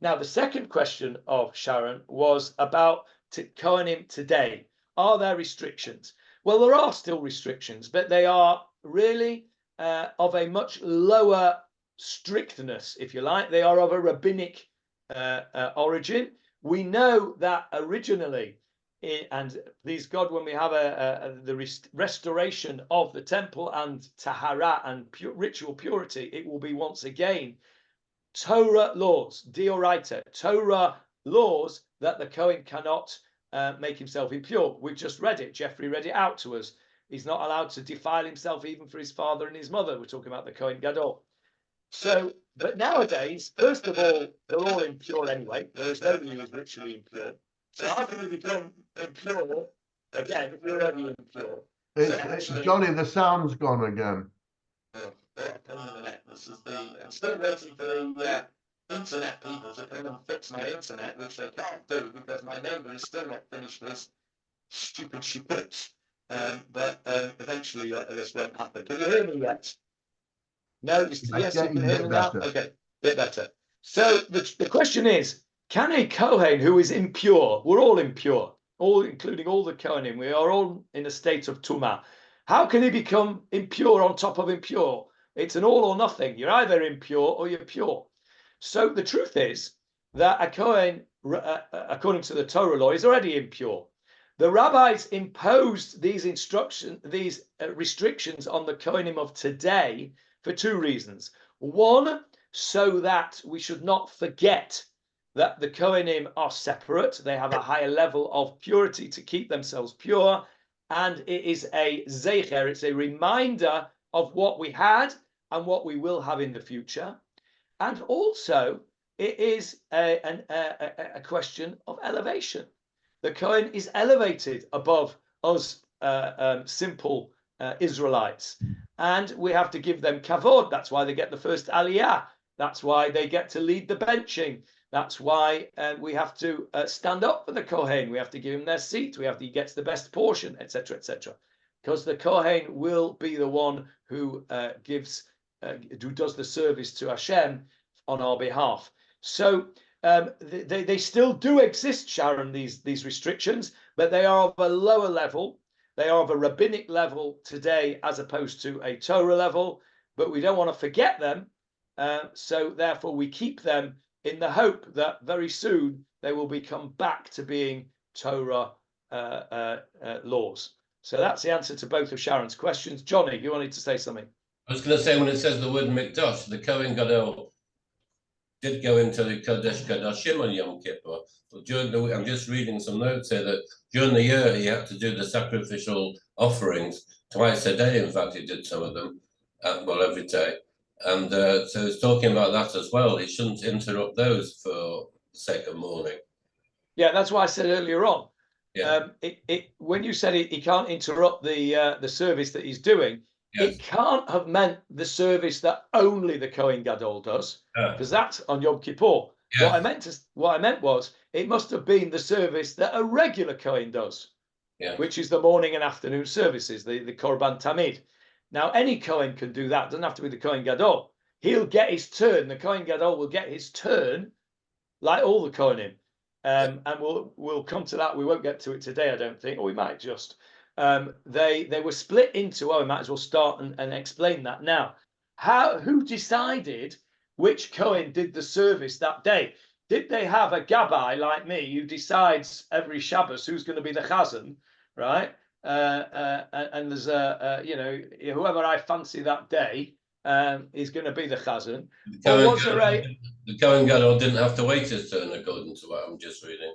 Now, the second question of Sharon was about Kohanim today. Are there restrictions? Well, there are still restrictions, but they are really of a much lower strictness, if you like. They are of a rabbinic origin. We know that originally and please God, when we have the restoration of the temple and tahara and ritual purity, it will be once again Torah laws, deoraita, Torah laws that the Kohen cannot make himself impure. We've just read it. Jeffrey read it out to us. He's not allowed to defile himself even for his father and his mother. We're talking about the Kohen Gadol. So, but nowadays, first of all, they're all impure anyway. There is nobody who is ritually impure. So how can you become impure again if you're already impure? Johnny, the sound's gone again. This is I'm still waiting for the internet people to come and fix my internet, which they can't do because my neighbour has still not finished this stupid shiput. But eventually this won't happen. Can you hear me yet? No, yes, you can hear me now. Okay, bit better. So the question is, can a Kohen who is impure, we're all impure, all including all the Kohanim, we are all in a state of tumah. How can he become impure on top of impure? It's an all or nothing. You're either impure or you're pure. So the truth is that a Kohen, according to the Torah law, is already impure. The rabbis imposed these restrictions on the Kohanim of today for two reasons. One, so that we should not forget that the Kohanim are separate. They have a higher level of purity to keep themselves pure. And it is a zecher, it's a reminder of what we had and what we will have in the future. And also, it is a question of elevation. The Kohen is elevated above us simple Israelites. And we have to give them kavod. That's why they get the first aliyah. That's why they get to lead the benching. That's why we have to stand up for the Kohen. We have to give him their seat. We have to get the best portion, etc., etc. Because the Kohen will be the one who who does the service to Hashem on our behalf. So they still do exist, Sharon, these restrictions, but they are of a lower level. They are of a rabbinic level today as opposed to a Torah level, but we don't want to forget them. So therefore we keep them in the hope that very soon they will become back to being Torah laws. So that's the answer to both of Sharon's questions. Johnny, you wanted to say something? I was going to say, when it says the word mikdash, the Kohen Gadol did go into the Kodesh Kodashim on Yom Kippur. But during the week, I'm just reading some notes here that during the year he had to do the sacrificial offerings twice a day. In fact, he did some of them, every day. And so it's talking about that as well. He shouldn't interrupt those for the sake of mourning. Yeah, that's why I said earlier on. Yeah. When you said he can't interrupt the service that he's doing, yes. It can't have meant the service that only the Kohen Gadol does, because that's on Yom Kippur. Yeah. What I meant was it must have been the service that a regular Kohen does, which is the morning and afternoon services, the Korban Tamid. Now, any Kohen can do that. It doesn't have to be the Kohen Gadol. He'll get his turn. The Kohen Gadol will get his turn, like all the Kohanim. And we'll come to that. We won't get to it today, I don't think, or we might just. They were split into. I might as well start and explain that now. Who decided which Kohen did the service that day? Did they have a gabbai like me who decides every Shabbos who's going to be the chazan, right? And there's whoever I fancy that day is going to be the chazan. The Kohen Gadol didn't have to wait his turn, according to what I'm just reading.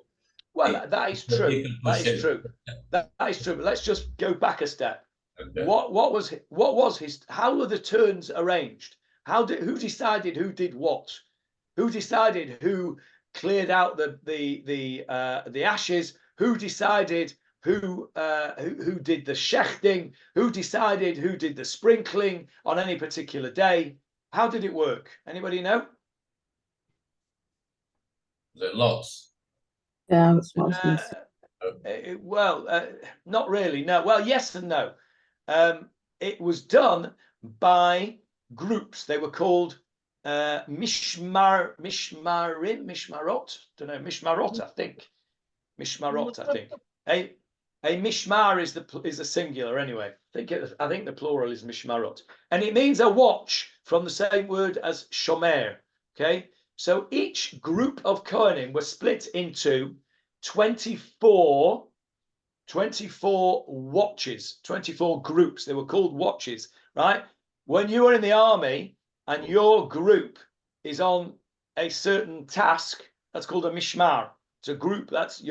Well, that is true. That is true. That is true. But let's just go back a step. Okay. What was his? How were the turns arranged? Who decided who did what? Who decided who cleared out the ashes? Who decided who did the shechting? Who decided who did the sprinkling on any particular day? How did it work? Anybody know? Was it lots? Yeah, not really. No. Well, yes and no. It was done by groups. They were called mishmarot. Don't know, mishmarot. I think mishmarot. I think a mishmar is a singular anyway. I think the plural is mishmarot, and it means a watch from the same word as shomer. Okay. So each group of Kohanim was split into 24 24 watches, 24 groups. They were called watches, right? When you are in the army and your group is on a certain task, that's called a mishmar. It's a group it's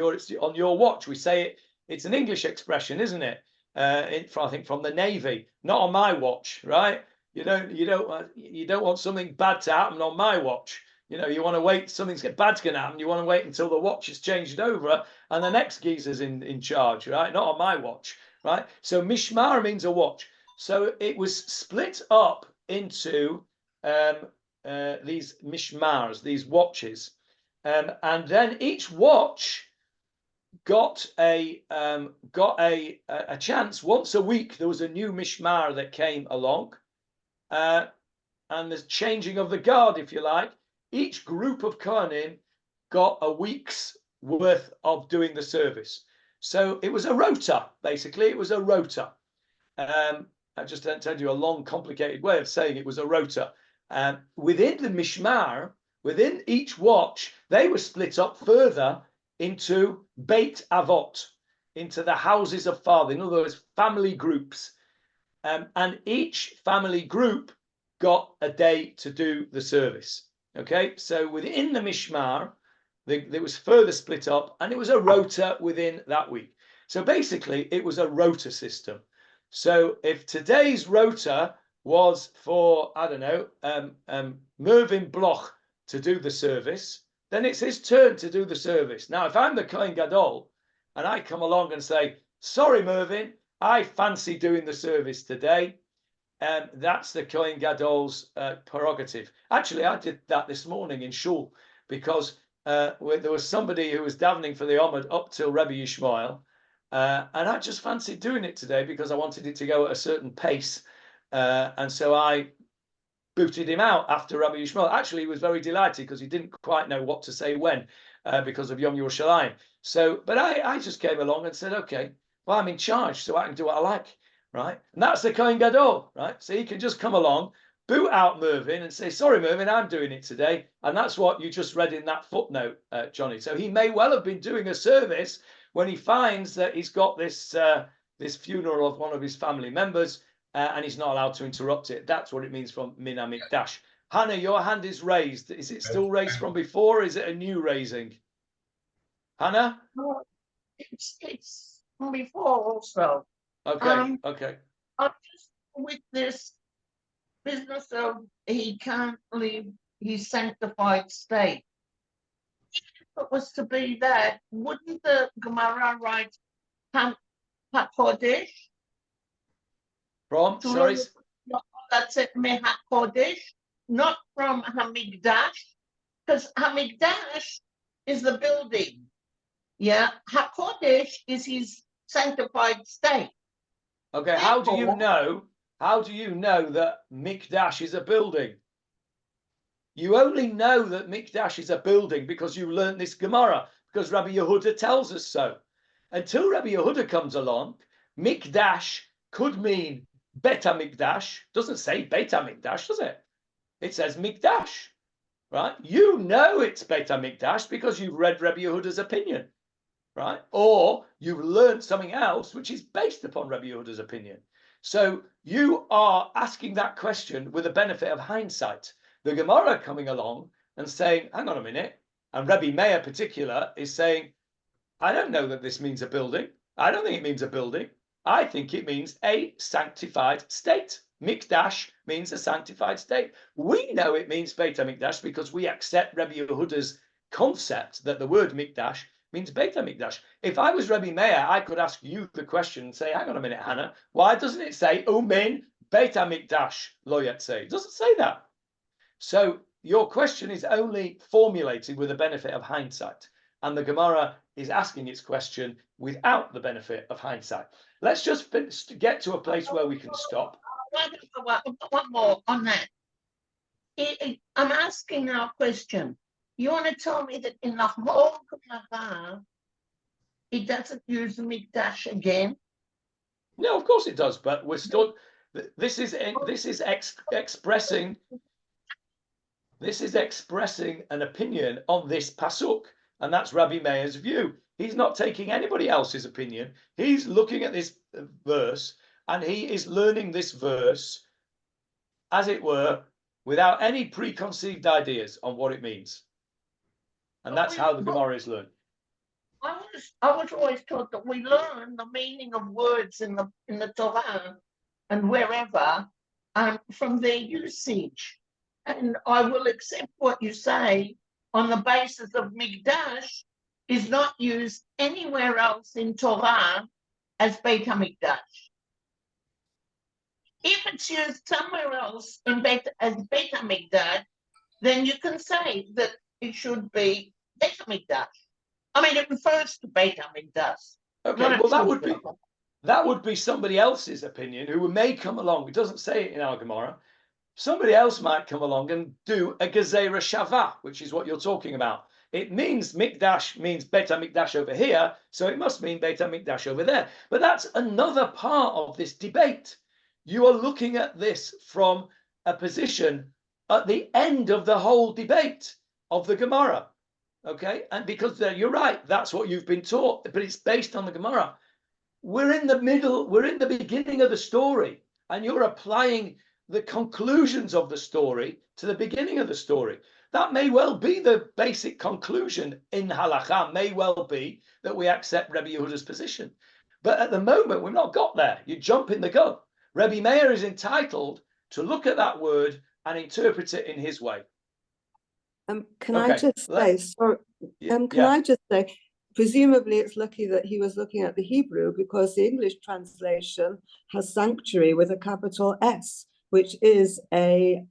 on your watch. We say it, it's an English expression, isn't it? I think from the Navy, not on my watch, right? You don't want something bad to happen on my watch. You know, you want to wait, something's bad's going to happen. You want to wait until the watch is changed over and the next geezer's in charge, right? Not on my watch, right? So mishmar means a watch. So it was split up into these mishmars, these watches, and then each watch got a chance. Once a week there was a new mishmar that came along, and the changing of the guard, if you like. Each group of Kohanim got a week's worth of doing the service. So it was a rota, basically. It was a rota. I just told you a long, complicated way of saying it was a rota. Within the mishmar, within each watch, they were split up further into Beit Avot, into the houses of father. In other words, family groups. And each family group got a day to do the service. Okay, so within the mishmar, there was further split up, and it was a rota within that week. So basically, it was a rota system. So if today's rota was for, I don't know, Mervyn Bloch to do the service, then it's his turn to do the service. Now, if I'm the Kohen Gadol, and I come along and say, sorry, Mervyn, I fancy doing the service today, that's the Kohen Gadol's prerogative. Actually, I did that this morning in shul, because there was somebody who was davening for the Omid up till Rebbe Yishmael, and I just fancied doing it today because I wanted it to go at a certain pace, and so I booted him out after Rabbi Yishmael. Actually, he was very delighted because he didn't quite know what to say when, because of Yom Yerushalayim. So, but I just came along and said, okay, well, I'm in charge, so I can do what I like, right? And that's the Kohen Gadol, right? So he can just come along, boot out Mervyn and say, sorry, Mervyn, I'm doing it today. And that's what you just read in that footnote, Johnny. So he may well have been doing a service when he finds that he's got this funeral of one of his family members, and he's not allowed to interrupt it. That's what it means from Min HaMikdash. Hannah, your hand is raised. Is it still raised from before, or is it a new raising? Hannah? It's from before also. Okay, okay. I'm just with this business of he can't leave his sanctified state. If it was to be that, wouldn't the Gemarah write HaKodesh? From, sorry? That's it, HaKodesh, not from HaMikdash, because HaMikdash is the building. Yeah, HaKodesh is his sanctified state. Okay, how do you know that Mikdash is a building? You only know that Mikdash is a building because you learned this Gemara, because Rabbi Yehuda tells us so. Until Rabbi Yehuda comes along, Mikdash could mean Bet HaMikdash. Doesn't say Beit HaMikdash, does it? It says Mikdash, right? You know it's Beit HaMikdash because you've read Rabbi Yehuda's opinion, right? Or you've learned something else which is based upon Rabbi Yehuda's opinion. So you are asking that question with the benefit of hindsight. The Gemara coming along and saying, hang on a minute, and Rabbi Meir in particular is saying, I don't know that this means a building. I don't think it means a building. I think it means a sanctified state. Mikdash means a sanctified state. We know it means Beit HaMikdash because we accept Rabbi Yehuda's concept that the word Mikdash means Beit HaMikdash. If I was Rabbi Meir, I could ask you the question and say, hang on a minute, Hannah, why doesn't it say Umin Beit HaMikdash lo yatzeh? It doesn't say that. So your question is only formulated with the benefit of hindsight. And the Gemara is asking its question without the benefit of hindsight. Let's just get to a place where we can stop. One more on that. I'm asking now a question. You want to tell me that in the whole Gemara, it doesn't use the Mikdash again? No, of course it does, but we're still. This is expressing an opinion on this pasuk. and that's Rabbi Meir's view. He's not taking anybody else's opinion. He's looking at this verse, and he is learning this verse, as it were, without any preconceived ideas on what it means. And that's how the Gemara is learned. I was always taught that we learn the meaning of words in the Torah and wherever from their usage. And I will accept what you say on the basis of Mikdash is not used anywhere else in Torah as Beit HaMikdash. If it's used somewhere else as Beit HaMikdash, then you can say that it should be Beit HaMikdash. I mean, it refers to Beit HaMikdash. Okay, well, that would be somebody else's opinion who may come along. It doesn't say it in our Gemara. Somebody else might come along and do a Gezerah Shavah, which is what you're talking about. It means Mikdash means Beit HaMikdash over here, so it must mean Beit HaMikdash over there. But that's another part of this debate. You are looking at this from a position at the end of the whole debate of the Gemara. Okay, and because you're right, that's what you've been taught, but it's based on the Gemara. We're in the middle, we're in the beginning of the story, and you're applying the conclusions of the story to the beginning of the story. That may well be the basic conclusion in halakha, may well be that we accept Rabbi Yehuda's position. But at the moment, we've not got there. You jump in the gun. Rabbi Meir is entitled to look at that word and interpret it in his way. Can I just say, sorry, I just say, presumably it's lucky that he was looking at the Hebrew, because the English translation has sanctuary with a capital S, which is a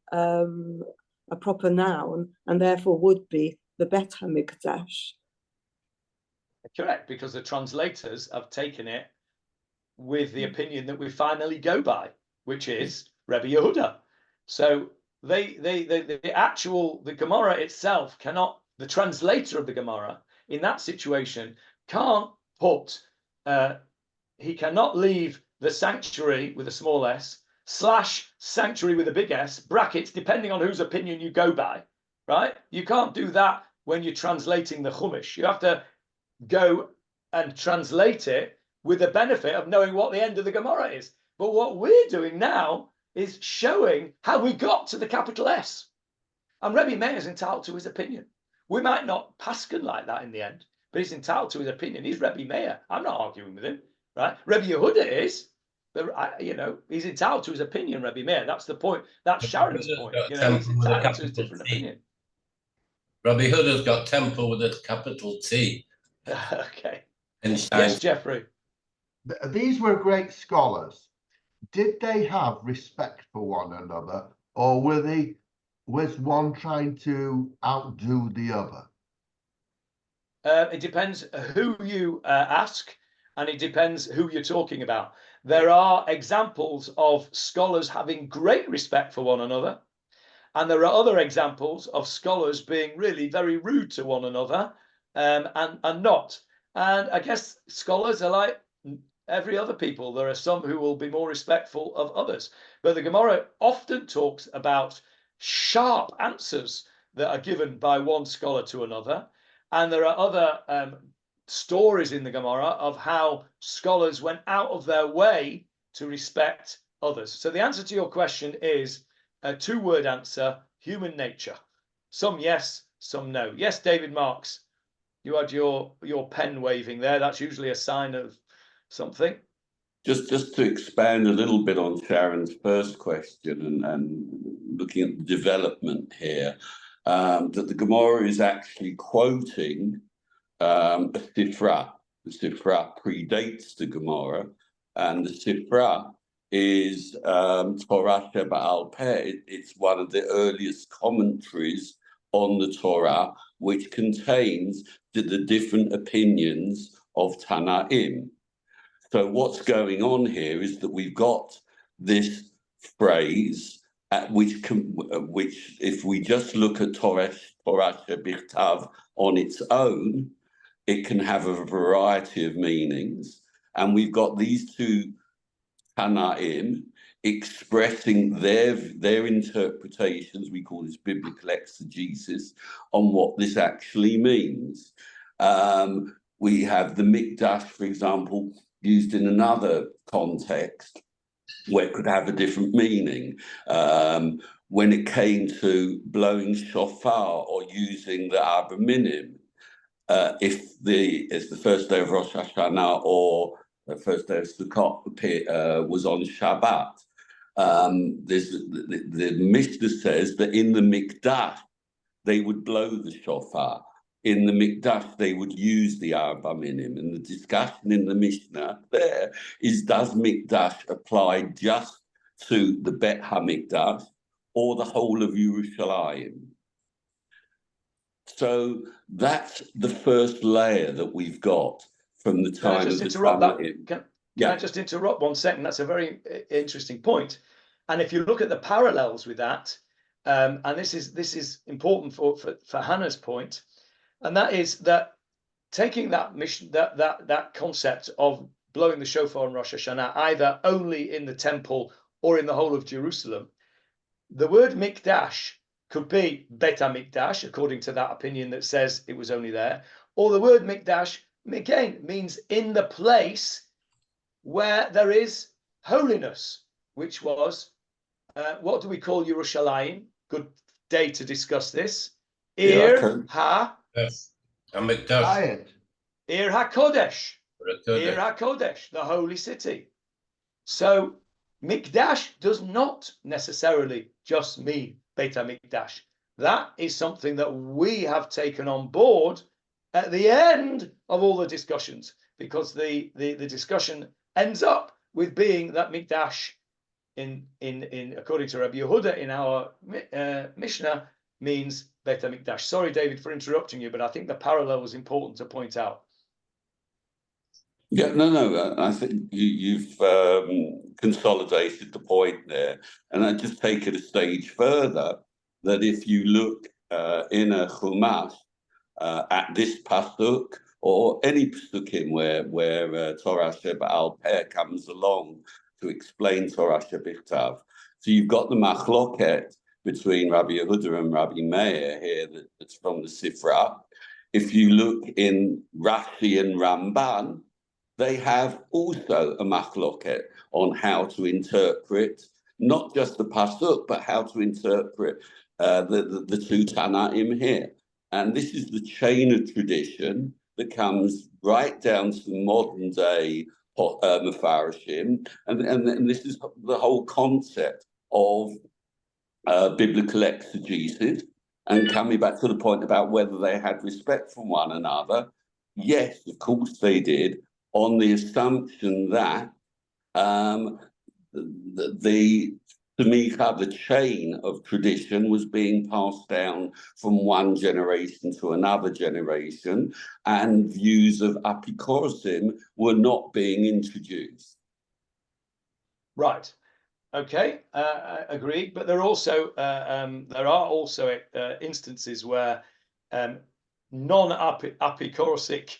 proper noun, and therefore would be the Beit HaMikdash. Correct, because the translators have taken it with the opinion that we finally go by, which is Rabbi Yehuda. So the Gemara itself cannot, the translator of the Gemara in that situation can't put, he cannot leave the sanctuary with a small s / sanctuary with a big S, brackets, depending on whose opinion you go by, right? You can't do that when you're translating the Chumash. You have to go and translate it with the benefit of knowing what the end of the Gemara is. But what we're doing now is showing how we got to the capital S. And Rabbi Meir is entitled to his opinion. We might not paskin like that in the end, but he's entitled to his opinion. He's Rabbi Meir. I'm not arguing with him, right? Rabbi Yehuda is, but he's entitled to his opinion, Rabbi Meir. That's the point. That's Sharon's point. He's entitled to his different opinion. Rabbi Yehuda's got temple with a capital T. Okay. Yes, Jeffrey. These were great scholars. Did they have respect for one another, or was one trying to outdo the other? It depends who you ask, and it depends who you're talking about. There are examples of scholars having great respect for one another, and there are other examples of scholars being really very rude to one another, and not. And I guess scholars are like every other people. There are some who will be more respectful of others. But the Gemara often talks about sharp answers that are given by one scholar to another. And there are other stories in the Gemara of how scholars went out of their way to respect others. So the answer to your question is a two-word answer: human nature. Some yes, some no. Yes, David Marks, you had your pen waving there. That's usually a sign of something. Just to expand a little bit on Sharon's first question and looking at the development here, that the Gemara is actually quoting a Sifra. The Sifra predates the Gemara, and the Sifra is Torah Sheba'al Peh. It's one of the earliest commentaries on the Torah, which contains the different opinions of Tanaim. So what's going on here is that we've got this phrase, which if we just look at Torah Shebichtav on its own, it can have a variety of meanings. And we've got these two Tanaim expressing their interpretations, we call this biblical exegesis, on what this actually means. We have the mikdash, for example, used in another context where it could have a different meaning. When it came to blowing shofar or using the Arba Minim, if it's the first day of Rosh Hashanah or the first day of Sukkot was on Shabbat, the Mishnah says that in the mikdash they would blow the shofar. In the mikdash they would use the Arba Minim, and the discussion in the Mishnah there is: does mikdash apply just to the Bet HaMikdash or the whole of Yerushalayim? So that's the first layer that we've got from the time of the Tanaim. Can I just interrupt 1 second? That's a very interesting point. And if you look at the parallels with that, and this is important for Hannah's point, and that is that taking that mission, that concept of blowing the shofar on Rosh Hashanah, either only in the temple or in the whole of Jerusalem, the word mikdash could be Bet HaMikdash, according to that opinion that says it was only there, or the word mikdash again means in the place where there is holiness, which was what do we call Yerushalayim? Good day to discuss this. Ir HaMikdash. Ir HaKodesh. Ir HaKodesh, the holy city. So mikdash does not necessarily just mean Beit HaMikdash. That is something that we have taken on board at the end of all the discussions, because the discussion ends up with being that mikdash in according to Rabbi Yehuda in our Mishnah means Beit HaMikdash. Sorry, David, for interrupting you, but I think the parallel was important to point out. Yeah, no. I think you've consolidated the point there, and I just take it a stage further. That if you look in a Chumash at this pasuk or any pasukim where Torah Sheba'al Peh comes along to explain Torah Shebichtav, so you've got the machloket between Rabbi Yehuda and Rabbi Meir here that's from the Sifra. If you look in Rashi and Ramban, they have also a machloket on how to interpret not just the pasuk, but how to interpret the two Tanaim here. And this is the chain of tradition that comes right down to the modern day Mefarshim, and this is the whole concept of biblical exegesis. And coming back to the point about whether they had respect for one another, yes, of course they did, on the assumption that the chain of tradition was being passed down from one generation to another generation, and views of apikosim were not being introduced. Right. Okay. Agreed. But there are also instances where non-apikorosic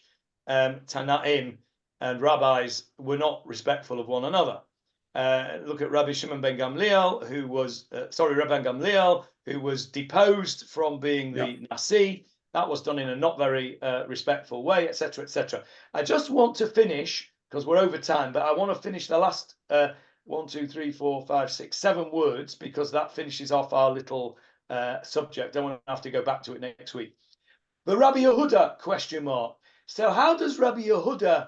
Tanaim and rabbis were not respectful of one another. Look at Rabbi Shimon ben Gamliel, who was who was deposed from being the Nasi. That was done in a not very respectful way, etc., etc. I just want to finish, because we're over time, but I want to finish the last 1, 2, 3, 4, 5, 6, 7 words, because that finishes off our little subject. I don't want to have to go back to it next week. The Rabbi Yehuda question mark. So how does Rabbi Yehuda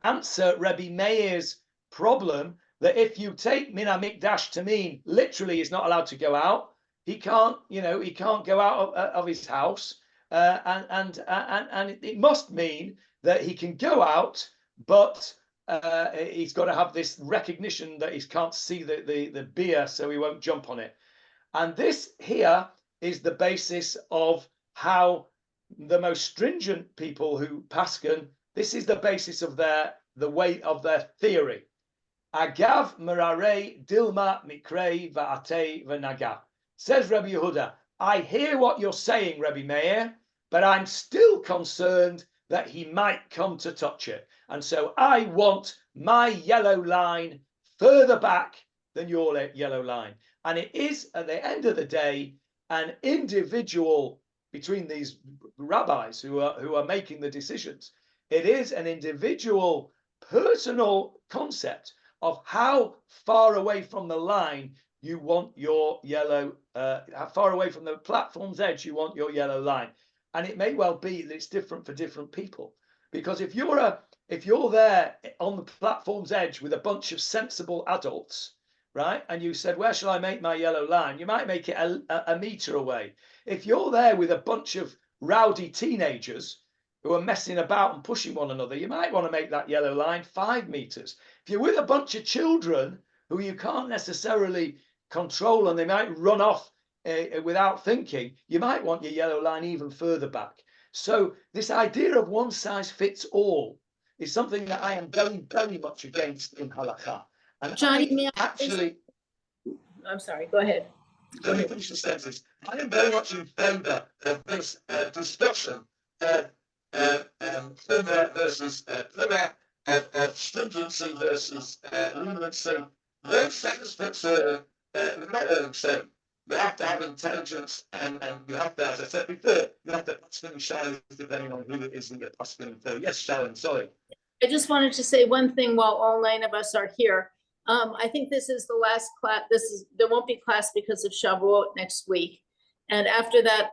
answer Rabbi Meir's problem that if you take Min HaMikdash to mean literally he's not allowed to go out, he can't go out of his house, and it must mean that he can go out, but he's got to have this recognition that he can't see the beer, so he won't jump on it. And this here is the basis of how the most stringent people who paskin, this is the basis of the weight of their theory. Agav merare dilma mikrei va'ate v'naga. Says Rabbi Yehuda, I hear what you're saying, Rabbi Meir, but I'm still concerned that he might come to touch it. And so I want my yellow line further back than your yellow line. And it is, at the end of the day, an individual between these rabbis who are making the decisions. It is an individual, personal concept of how far away from the line you want your yellow, how far away from the platform's edge you want your yellow line. And it may well be that it's different for different people. Because if you're there on the platform's edge with a bunch of sensible adults, right, and you said, where shall I make my yellow line? You might make it a meter away. If you're there with a bunch of rowdy teenagers who are messing about and pushing one another, you might want to make that yellow line 5 meters. If you're with a bunch of children who you can't necessarily control and they might run off without thinking, you might want your yellow line even further back. So this idea of one size fits all is something that I am very, very much against in halakha. And Johnny, I'm sorry, go ahead. Let me finish the sentence. I am very much in favour of this discussion versus stringency versus leniency. Those things that so you have to have intelligence and you have to, as I said before, you have to question Sharon depending on who it is that you're questioning for. Yes, Sharon, sorry. I just wanted to say one thing while all 9 of us are here. I think this is the last class. There won't be class because of Shavuot next week. And after that,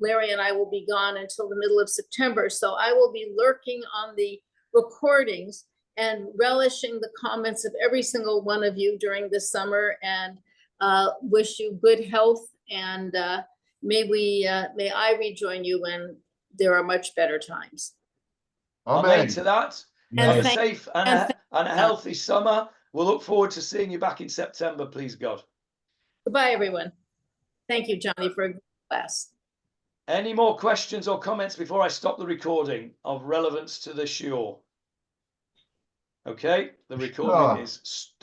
Larry and I will be gone until the middle of September. So I will be lurking on the recordings and relishing the comments of every single one of you during the summer, and wish you good health. And may I rejoin you when there are much better times. Amen to that. And Have a safe and a healthy summer. We'll look forward to seeing you back in September, please God. Goodbye, everyone. Thank you, Johnny, for a good class. Any more questions or comments before I stop the recording of relevance to the shiur? Okay, the recording is stopped.